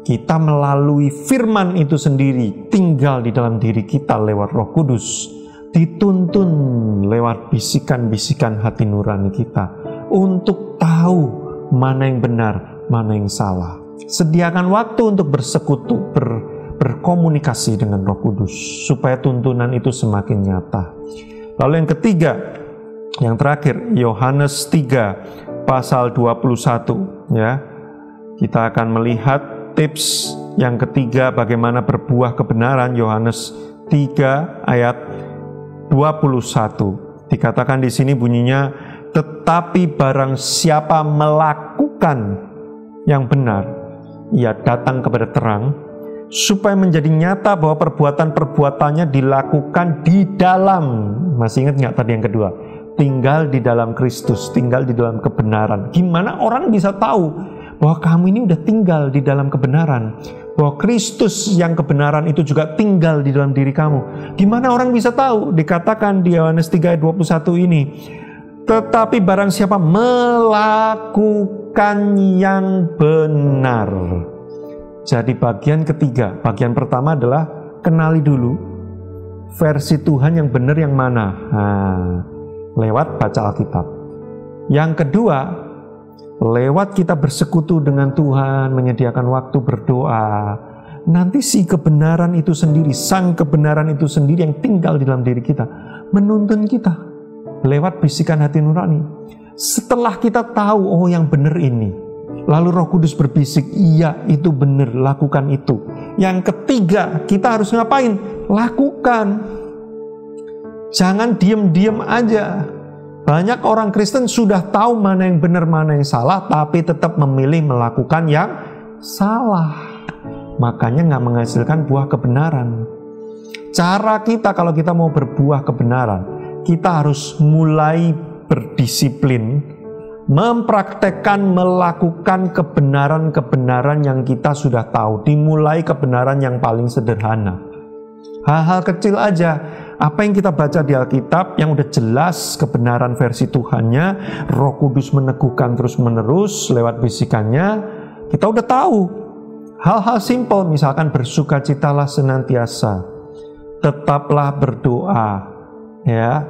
kita melalui firman itu sendiri tinggal di dalam diri kita lewat Roh Kudus, dituntun lewat bisikan-bisikan hati nurani kita untuk tahu mana yang benar, mana yang salah. Sediakan waktu untuk bersekutu, berkomunikasi dengan Roh Kudus supaya tuntunan itu semakin nyata. Lalu yang ketiga, yang terakhir, Yohanes 3 pasal 21, ya. Kita akan melihat tips yang ketiga bagaimana berbuah kebenaran. Yohanes 3 ayat 21. Dikatakan di sini bunyinya, tetapi barang siapa melakukan yang benar, ia datang kepada terang, supaya menjadi nyata bahwa perbuatan-perbuatannya dilakukan di dalam, masih ingat nggak tadi yang kedua? Tinggal di dalam Kristus, tinggal di dalam kebenaran. Gimana orang bisa tahu bahwa kamu ini udah tinggal di dalam kebenaran, bahwa Kristus yang kebenaran itu juga tinggal di dalam diri kamu? Gimana orang bisa tahu? Dikatakan di Yohanes 3 ayat 21 ini, tetapi barang siapa melakukan yang benar. Jadi bagian ketiga, bagian pertama adalah kenali dulu versi Tuhan yang benar yang mana. Nah, lewat baca Alkitab. Yang kedua, lewat kita bersekutu dengan Tuhan, menyediakan waktu berdoa. Nanti si kebenaran itu sendiri, sang kebenaran itu sendiri yang tinggal di dalam diri kita, menuntun kita lewat bisikan hati nurani. Setelah kita tahu, oh yang benar ini, lalu Roh Kudus berbisik, iya itu benar, lakukan itu. Yang ketiga, kita harus ngapain? Lakukan. Jangan diem-diem aja. Banyak orang Kristen sudah tahu mana yang benar, mana yang salah, tapi tetap memilih melakukan yang salah. Makanya nggak menghasilkan buah kebenaran. Cara kita kalau kita mau berbuah kebenaran, kita harus mulai berdisiplin, mempraktekkan, melakukan kebenaran-kebenaran yang kita sudah tahu. Dimulai kebenaran yang paling sederhana. Hal-hal kecil aja. Apa yang kita baca di Alkitab yang udah jelas kebenaran versi Tuhannya, Roh Kudus meneguhkan terus-menerus lewat bisikannya, kita udah tahu. Hal-hal simpel, misalkan bersukacitalah senantiasa, tetaplah berdoa, ya.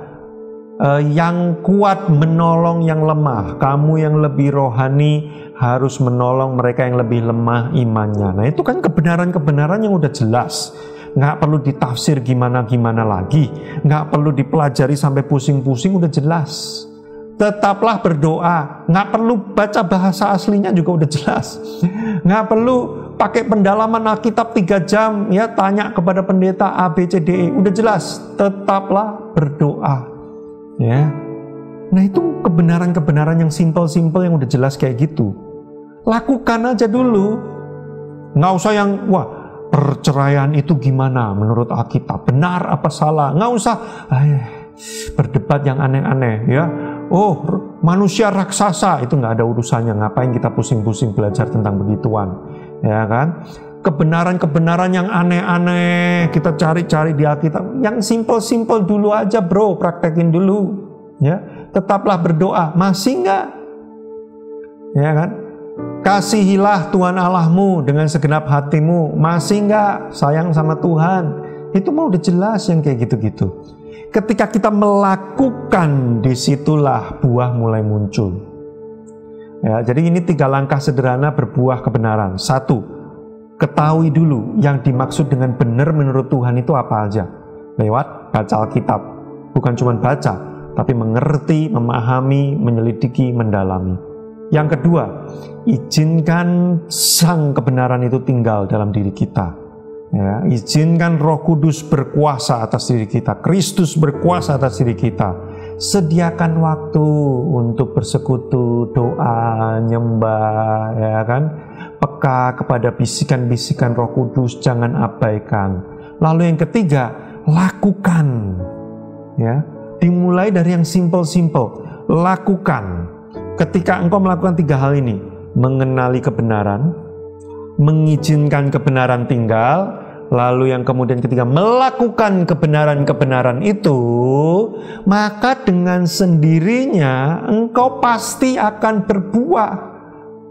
Yang kuat menolong yang lemah. Kamu yang lebih rohani harus menolong mereka yang lebih lemah imannya. Nah, itu kan kebenaran-kebenaran yang udah jelas. Nggak perlu ditafsir gimana-gimana lagi. Nggak perlu dipelajari sampai pusing-pusing, udah jelas. Tetaplah berdoa. Nggak perlu baca bahasa aslinya juga udah jelas. Nggak perlu pakai pendalaman Alkitab 3 jam, ya, tanya kepada pendeta A, B, C, D, E. Udah jelas. Tetaplah berdoa. Ya. Nah, itu kebenaran-kebenaran yang simpel-simpel yang udah jelas kayak gitu. Lakukan aja dulu. Nggak usah yang, wah, perceraian itu gimana menurut Alkitab? Benar apa salah? Nggak usah berdebat yang aneh-aneh, ya. Oh, manusia raksasa, itu nggak ada urusannya. Ngapain kita pusing-pusing belajar tentang begituan, ya kan? Kebenaran-kebenaran yang aneh-aneh kita cari-cari di Alkitab. Yang simple-simple dulu aja, bro, praktekin dulu, ya. Tetaplah berdoa. Masih nggak? Ya kan? Kasihilah Tuhan Allahmu dengan segenap hatimu. Masih nggak sayang sama Tuhan? Itu mau udah jelas yang kayak gitu-gitu. Ketika kita melakukan, disitulah buah mulai muncul. Ya, jadi ini 3 langkah sederhana berbuah kebenaran. 1, ketahui dulu yang dimaksud dengan benar menurut Tuhan itu apa aja. Lewat baca Alkitab. Bukan cuma baca, tapi mengerti, memahami, menyelidiki, mendalami. Yang kedua, izinkan sang kebenaran itu tinggal dalam diri kita. Ya, izinkan Roh Kudus berkuasa atas diri kita, Kristus berkuasa atas diri kita. Sediakan waktu untuk bersekutu, doa, nyembah, ya kan? Peka kepada bisikan-bisikan Roh Kudus, jangan abaikan. Lalu yang ketiga, lakukan. Ya, dimulai dari yang simple-simple, lakukan. Ketika engkau melakukan 3 hal ini, mengenali kebenaran, mengizinkan kebenaran tinggal, lalu yang kemudian ketiga, melakukan kebenaran-kebenaran itu, maka dengan sendirinya engkau pasti akan berbuah.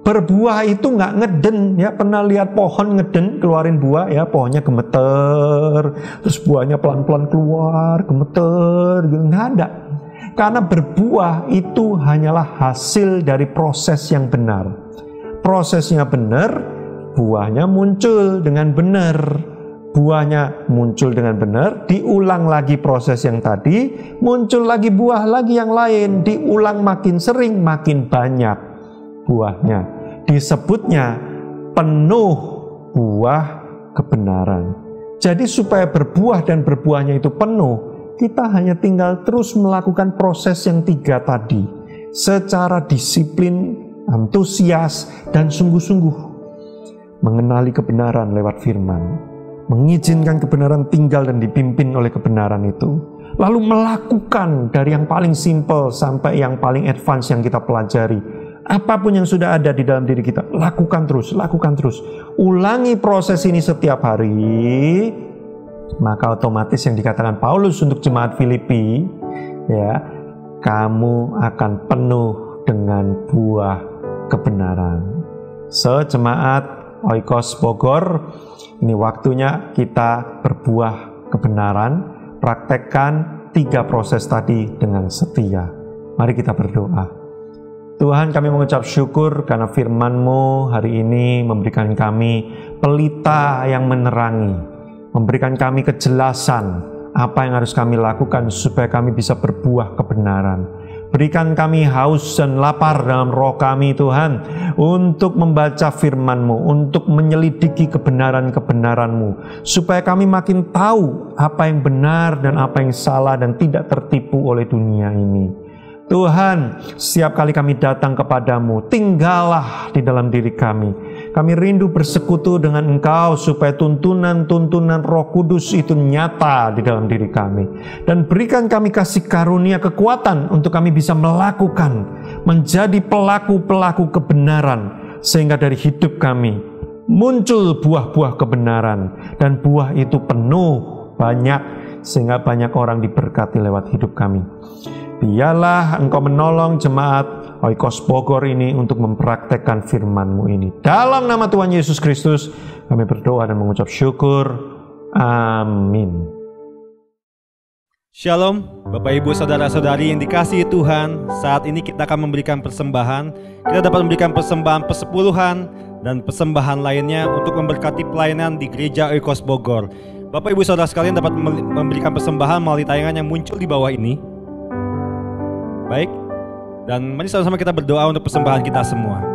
Berbuah itu nggak ngeden, ya. Pernah lihat pohon ngeden keluarin buah, ya, pohonnya gemeter, terus buahnya pelan-pelan keluar, gemeter, gitu. Nggak ada. Karena berbuah itu hanyalah hasil dari proses yang benar. Prosesnya benar, buahnya muncul dengan benar. Buahnya muncul dengan benar, diulang lagi proses yang tadi, muncul lagi buah lagi yang lain, diulang makin sering, makin banyak buahnya. Disebutnya penuh buah kebenaran. Jadi supaya berbuah dan berbuahnya itu penuh, kita hanya tinggal terus melakukan proses yang 3 tadi secara disiplin, antusias, dan sungguh-sungguh. Mengenali kebenaran lewat firman, mengizinkan kebenaran tinggal dan dipimpin oleh kebenaran itu, lalu melakukan dari yang paling simple sampai yang paling advance yang kita pelajari. Apapun yang sudah ada di dalam diri kita, lakukan terus, lakukan terus. Ulangi proses ini setiap hari, maka otomatis yang dikatakan Paulus untuk jemaat Filipi, ya, kamu akan penuh dengan buah kebenaran. Sejemaat Oikos Bogor, ini waktunya kita berbuah kebenaran. Praktekkan 3 proses tadi dengan setia. Mari kita berdoa. Tuhan, kami mengucap syukur karena firman-Mu hari ini memberikan kami pelita yang menerangi, memberikan kami kejelasan apa yang harus kami lakukan supaya kami bisa berbuah kebenaran. Berikan kami haus dan lapar dalam roh kami, Tuhan, untuk membaca firman-Mu, untuk menyelidiki kebenaran-kebenaran-Mu, supaya kami makin tahu apa yang benar dan apa yang salah dan tidak tertipu oleh dunia ini. Tuhan, setiap kali kami datang kepadamu, tinggallah di dalam diri kami. Kami rindu bersekutu dengan Engkau supaya tuntunan-tuntunan Roh Kudus itu nyata di dalam diri kami. Dan berikan kami kasih karunia kekuatan untuk kami bisa melakukan, menjadi pelaku-pelaku kebenaran, sehingga dari hidup kami muncul buah-buah kebenaran, dan buah itu penuh banyak, sehingga banyak orang diberkati lewat hidup kami. Biarlah Engkau menolong jemaat Oikos Bogor ini untuk mempraktekkan firman-Mu ini. Dalam nama Tuhan Yesus Kristus, kami berdoa dan mengucap syukur. Amin. Shalom, Bapak Ibu Saudara-saudari yang dikasihi Tuhan. Saat ini kita akan memberikan persembahan. Kita dapat memberikan persembahan persepuluhan dan persembahan lainnya untuk memberkati pelayanan di Gereja Oikos Bogor. Bapak Ibu Saudara sekalian dapat memberikan persembahan melalui tayangan yang muncul di bawah ini. Baik, dan mari sama-sama kita berdoa untuk persembahan kita semua.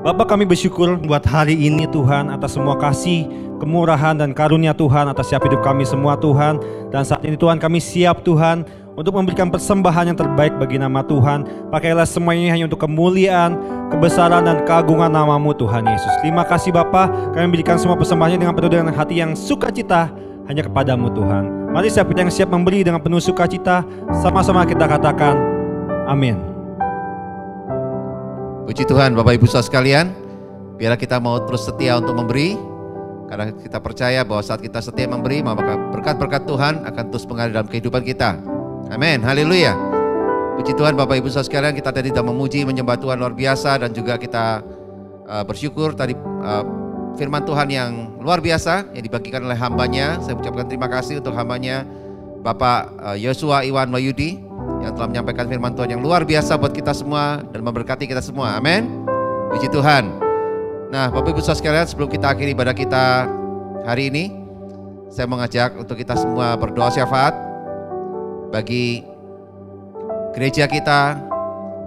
Bapak, kami bersyukur buat hari ini Tuhan atas semua kasih, kemurahan dan karunia Tuhan atas setiap hidup kami semua Tuhan. Dan saat ini Tuhan kami siap Tuhan untuk memberikan persembahan yang terbaik bagi nama Tuhan. Pakailah semua ini hanya untuk kemuliaan, kebesaran dan keagungan nama-Mu Tuhan Yesus. Terima kasih Bapa, kami berikan semua persembahannya dengan penuh dengan hati yang sukacita hanya kepadamu Tuhan. Mari setiap kita yang siap memberi dengan penuh sukacita, sama-sama kita katakan amin. Puji Tuhan Bapak Ibu Saudara sekalian, biarlah kita mau terus setia untuk memberi, karena kita percaya bahwa saat kita setia memberi, maka berkat-berkat Tuhan akan terus mengalir dalam kehidupan kita. Amin, haleluya. Puji Tuhan Bapak Ibu Saudara sekalian, kita tadi sudah memuji, menyembah Tuhan luar biasa, dan juga kita bersyukur tadi firman Tuhan yang luar biasa yang dibagikan oleh hambanya. Saya ucapkan terima kasih untuk hambanya Bapak Yosua Iwan Wahyudi yang telah menyampaikan firman Tuhan yang luar biasa buat kita semua dan memberkati kita semua. Amin. Puji Tuhan. Nah, Bapak Ibu Saudara sekalian, sebelum kita akhiri ibadah kita hari ini, saya mengajak untuk kita semua berdoa syafaat bagi gereja kita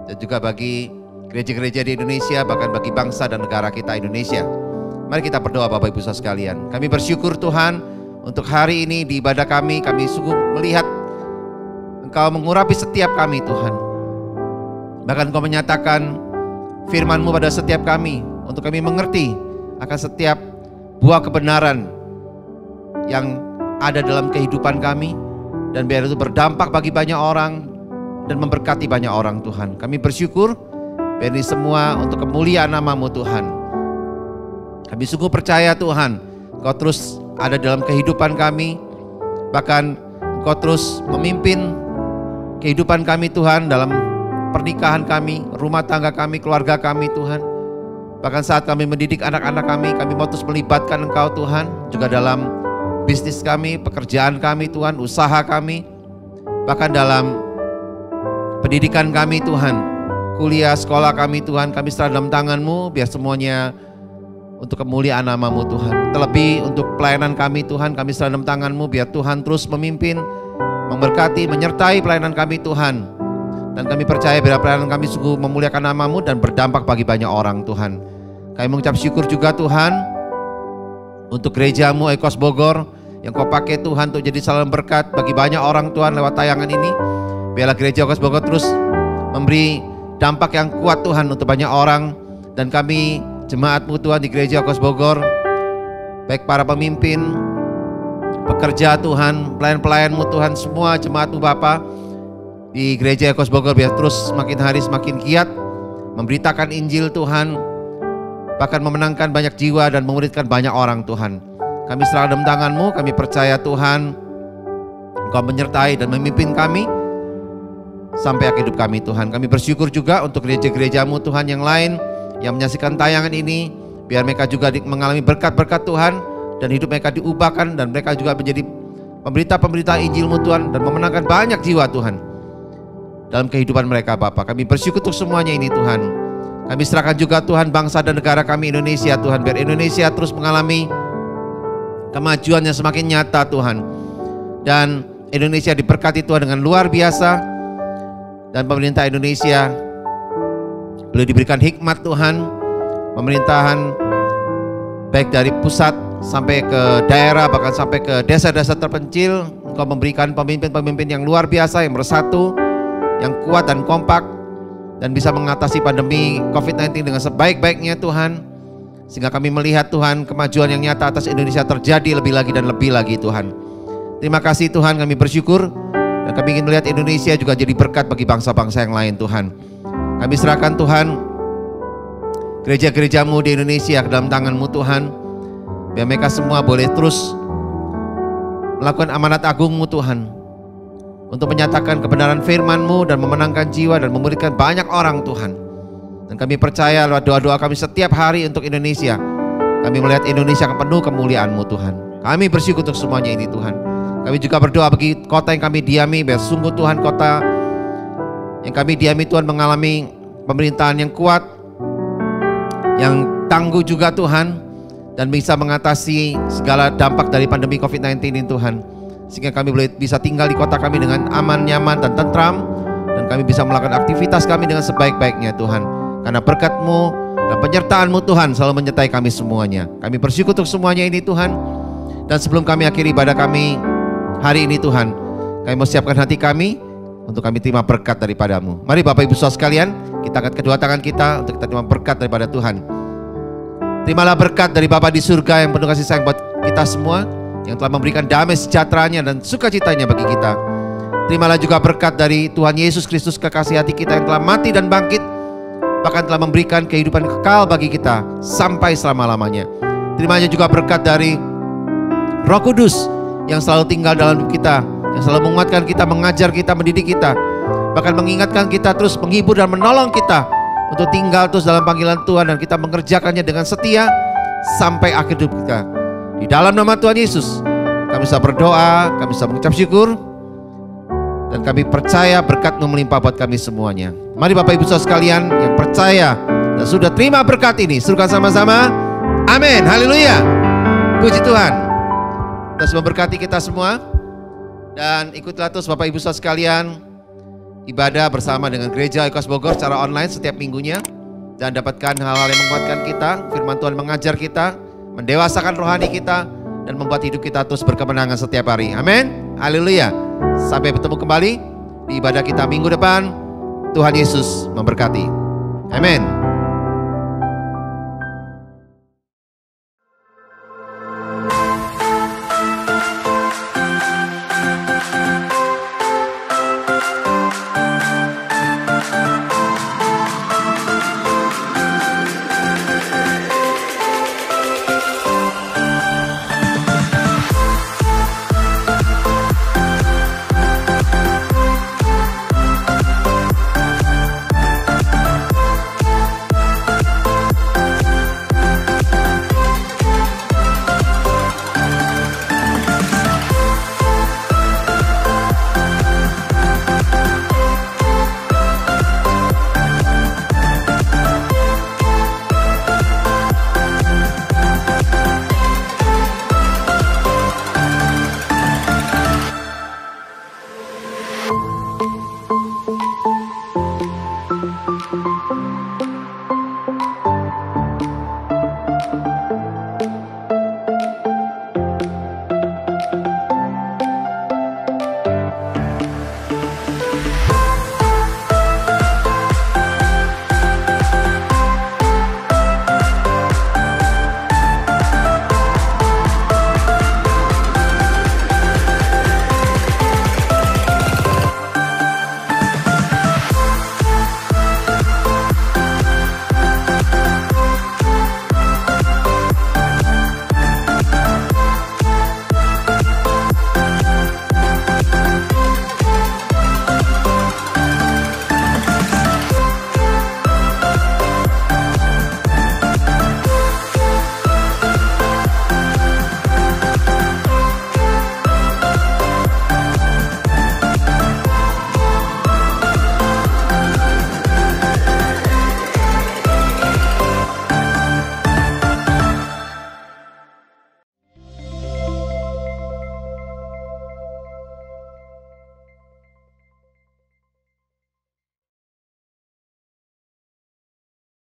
dan juga bagi gereja-gereja di Indonesia, bahkan bagi bangsa dan negara kita Indonesia. Mari kita berdoa Bapak Ibu Saudara sekalian. Kami bersyukur Tuhan untuk hari ini di ibadah kami sungguh melihat Engkau mengurapi setiap kami Tuhan. Bahkan Engkau menyatakan firman-Mu pada setiap kami untuk kami mengerti akan setiap buah kebenaran yang ada dalam kehidupan kami, dan biar itu berdampak bagi banyak orang dan memberkati banyak orang Tuhan. Kami bersyukur biar ini semua untuk kemuliaan nama-Mu Tuhan. Kami sungguh percaya Tuhan, Engkau terus ada dalam kehidupan kami, bahkan Engkau terus memimpin kehidupan kami Tuhan, dalam pernikahan kami, rumah tangga kami, keluarga kami Tuhan. Bahkan saat kami mendidik anak-anak kami mau terus melibatkan Engkau Tuhan, juga dalam bisnis kami, pekerjaan kami Tuhan, usaha kami, bahkan dalam pendidikan kami Tuhan, kuliah, sekolah kami Tuhan, kami serah dalam tangan-Mu, biar semuanya untuk kemuliaan nama-Mu Tuhan. Terlebih untuk pelayanan kami Tuhan, kami serah dalam tangan-Mu, biar Tuhan terus memimpin, memberkati, menyertai pelayanan kami Tuhan. Dan kami percaya bila pelayanan kami sungguh memuliakan nama-Mu dan berdampak bagi banyak orang Tuhan. Kami mengucap syukur juga Tuhan untuk gereja-Mu Oikos Bogor yang Kau pakai Tuhan untuk jadi saluran berkat bagi banyak orang Tuhan lewat tayangan ini. Biarlah gereja Oikos Bogor terus memberi dampak yang kuat Tuhan untuk banyak orang. Dan kami jemaat-Mu Tuhan di gereja Oikos Bogor, baik para pemimpin, pekerja Tuhan, pelayan-pelayan-Mu Tuhan, semua jemaat-Mu Bapa di gereja Oikos Bogor, biar terus semakin hari semakin giat memberitakan Injil Tuhan, bahkan memenangkan banyak jiwa dan memuridkan banyak orang Tuhan. Kami serahkan dalam tangan-Mu, kami percaya Tuhan Engkau menyertai dan memimpin kami sampai akhir hidup kami Tuhan. Kami bersyukur juga untuk gereja-gereja-Mu Tuhan yang lain yang menyaksikan tayangan ini, biar mereka juga mengalami berkat-berkat Tuhan dan hidup mereka diubahkan, dan mereka juga menjadi pemberita-pemberita Injil-Mu Tuhan dan memenangkan banyak jiwa Tuhan dalam kehidupan mereka Bapa. Kami bersyukur untuk semuanya ini Tuhan. Kami serahkan juga Tuhan bangsa dan negara kami Indonesia Tuhan, biar Indonesia terus mengalami kemajuan yang semakin nyata Tuhan, dan Indonesia diberkati Tuhan dengan luar biasa, dan pemerintah Indonesia boleh diberikan hikmat Tuhan, pemerintahan baik dari pusat sampai ke daerah, bahkan sampai ke desa-desa terpencil. Engkau memberikan pemimpin-pemimpin yang luar biasa, yang bersatu, yang kuat dan kompak, dan bisa mengatasi pandemi COVID-19 dengan sebaik-baiknya Tuhan. Sehingga kami melihat Tuhan kemajuan yang nyata atas Indonesia terjadi lebih lagi dan lebih lagi Tuhan. Terima kasih Tuhan, kami bersyukur, dan kami ingin melihat Indonesia juga jadi berkat bagi bangsa-bangsa yang lain Tuhan. Kami serahkan Tuhan gereja-gereja-Mu di Indonesia ke dalam tangan-Mu Tuhan, biar mereka semua boleh terus melakukan amanat agung-Mu Tuhan, untuk menyatakan kebenaran firman-Mu dan memenangkan jiwa dan memulihkan banyak orang Tuhan. Dan kami percaya lewat doa-doa kami setiap hari untuk Indonesia, kami melihat Indonesia akan penuh kemuliaan-Mu Tuhan. Kami bersyukur untuk semuanya ini Tuhan. Kami juga berdoa bagi kota yang kami diami, biar sungguh Tuhan kota yang kami diami Tuhan mengalami pemerintahan yang kuat, yang tangguh juga Tuhan, dan bisa mengatasi segala dampak dari pandemi COVID-19 ini Tuhan. Sehingga kami boleh bisa tinggal di kota kami dengan aman, nyaman, dan tentram, dan kami bisa melakukan aktivitas kami dengan sebaik-baiknya Tuhan. Karena berkat-Mu dan penyertaan-Mu Tuhan selalu menyertai kami semuanya. Kami bersyukur untuk semuanya ini Tuhan. Dan sebelum kami akhiri ibadah kami hari ini Tuhan, kami mau siapkan hati kami untuk kami terima berkat daripada-Mu. Mari Bapak Ibu Saudara sekalian, kita angkat kedua tangan kita untuk kita terima berkat daripada Tuhan. Terimalah berkat dari Bapa di surga yang penuh kasih sayang buat kita semua, yang telah memberikan damai sejahteranya dan sukacitanya bagi kita. Terimalah juga berkat dari Tuhan Yesus Kristus, kekasih hati kita yang telah mati dan bangkit, bahkan telah memberikan kehidupan kekal bagi kita sampai selama-lamanya. Terimanya juga berkat dari Roh Kudus yang selalu tinggal dalam hidup kita, yang selalu menguatkan kita, mengajar kita, mendidik kita, bahkan mengingatkan kita terus, menghibur dan menolong kita untuk tinggal terus dalam panggilan Tuhan, dan kita mengerjakannya dengan setia sampai akhir hidup kita. Di dalam nama Tuhan Yesus kami bisa berdoa, kami bisa mengucap syukur, dan kami percaya berkat-Mu melimpah buat kami semuanya. Mari Bapak Ibu Saudara sekalian yang percaya dan sudah terima berkat ini, serukan sama-sama, amin, haleluya, puji Tuhan. Tuhan memberkati kita semua, dan ikutlah terus Bapak Ibu Saudara sekalian ibadah bersama dengan Gereja Oikos Bogor secara online setiap minggunya, dan dapatkan hal-hal yang menguatkan kita. Firman Tuhan mengajar kita, mendewasakan rohani kita, dan membuat hidup kita terus berkemenangan setiap hari. Amin, haleluya. Sampai bertemu kembali di ibadah kita minggu depan. Tuhan Yesus memberkati. Amin.